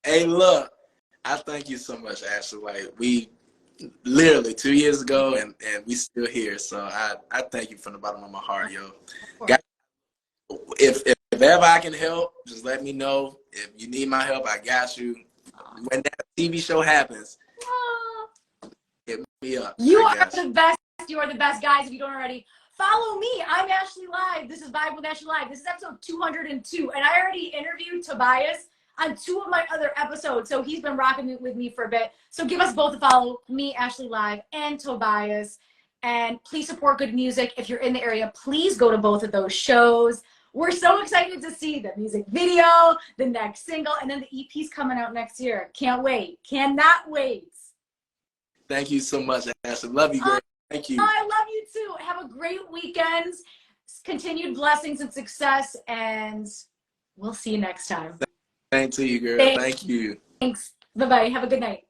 [SPEAKER 2] Hey, look, I thank you so much, Ashley. Like, we literally 2 years ago, and we still here. So I thank you from the bottom of my heart, yo. Guys, if ever I can help, just let me know. If you need my help, I got you. When that TV show happens, hit me up.
[SPEAKER 3] You are the best. You are the best, guys. If you don't already, follow me. I'm Ashley Live. This is Vibe with Ashley Live. This is episode 202, and I already interviewed Tobias on 2 of my other episodes, so he's been rocking with me for a bit. So give us both a follow, me, Ashley Live, and Tobias. And please support good music. If you're in the area, please go to both of those shows. We're so excited to see the music video, the next single, and then the EP's coming out next year. Can't wait. Cannot wait.
[SPEAKER 2] Thank you so much, Ashley. Love you, girl. Thank you.
[SPEAKER 3] I love you too. Have a great weekend. Continued blessings and success, and we'll see you next time.
[SPEAKER 2] Same to you, girl. Thank you.
[SPEAKER 3] Thanks. Bye-bye. Have a good night.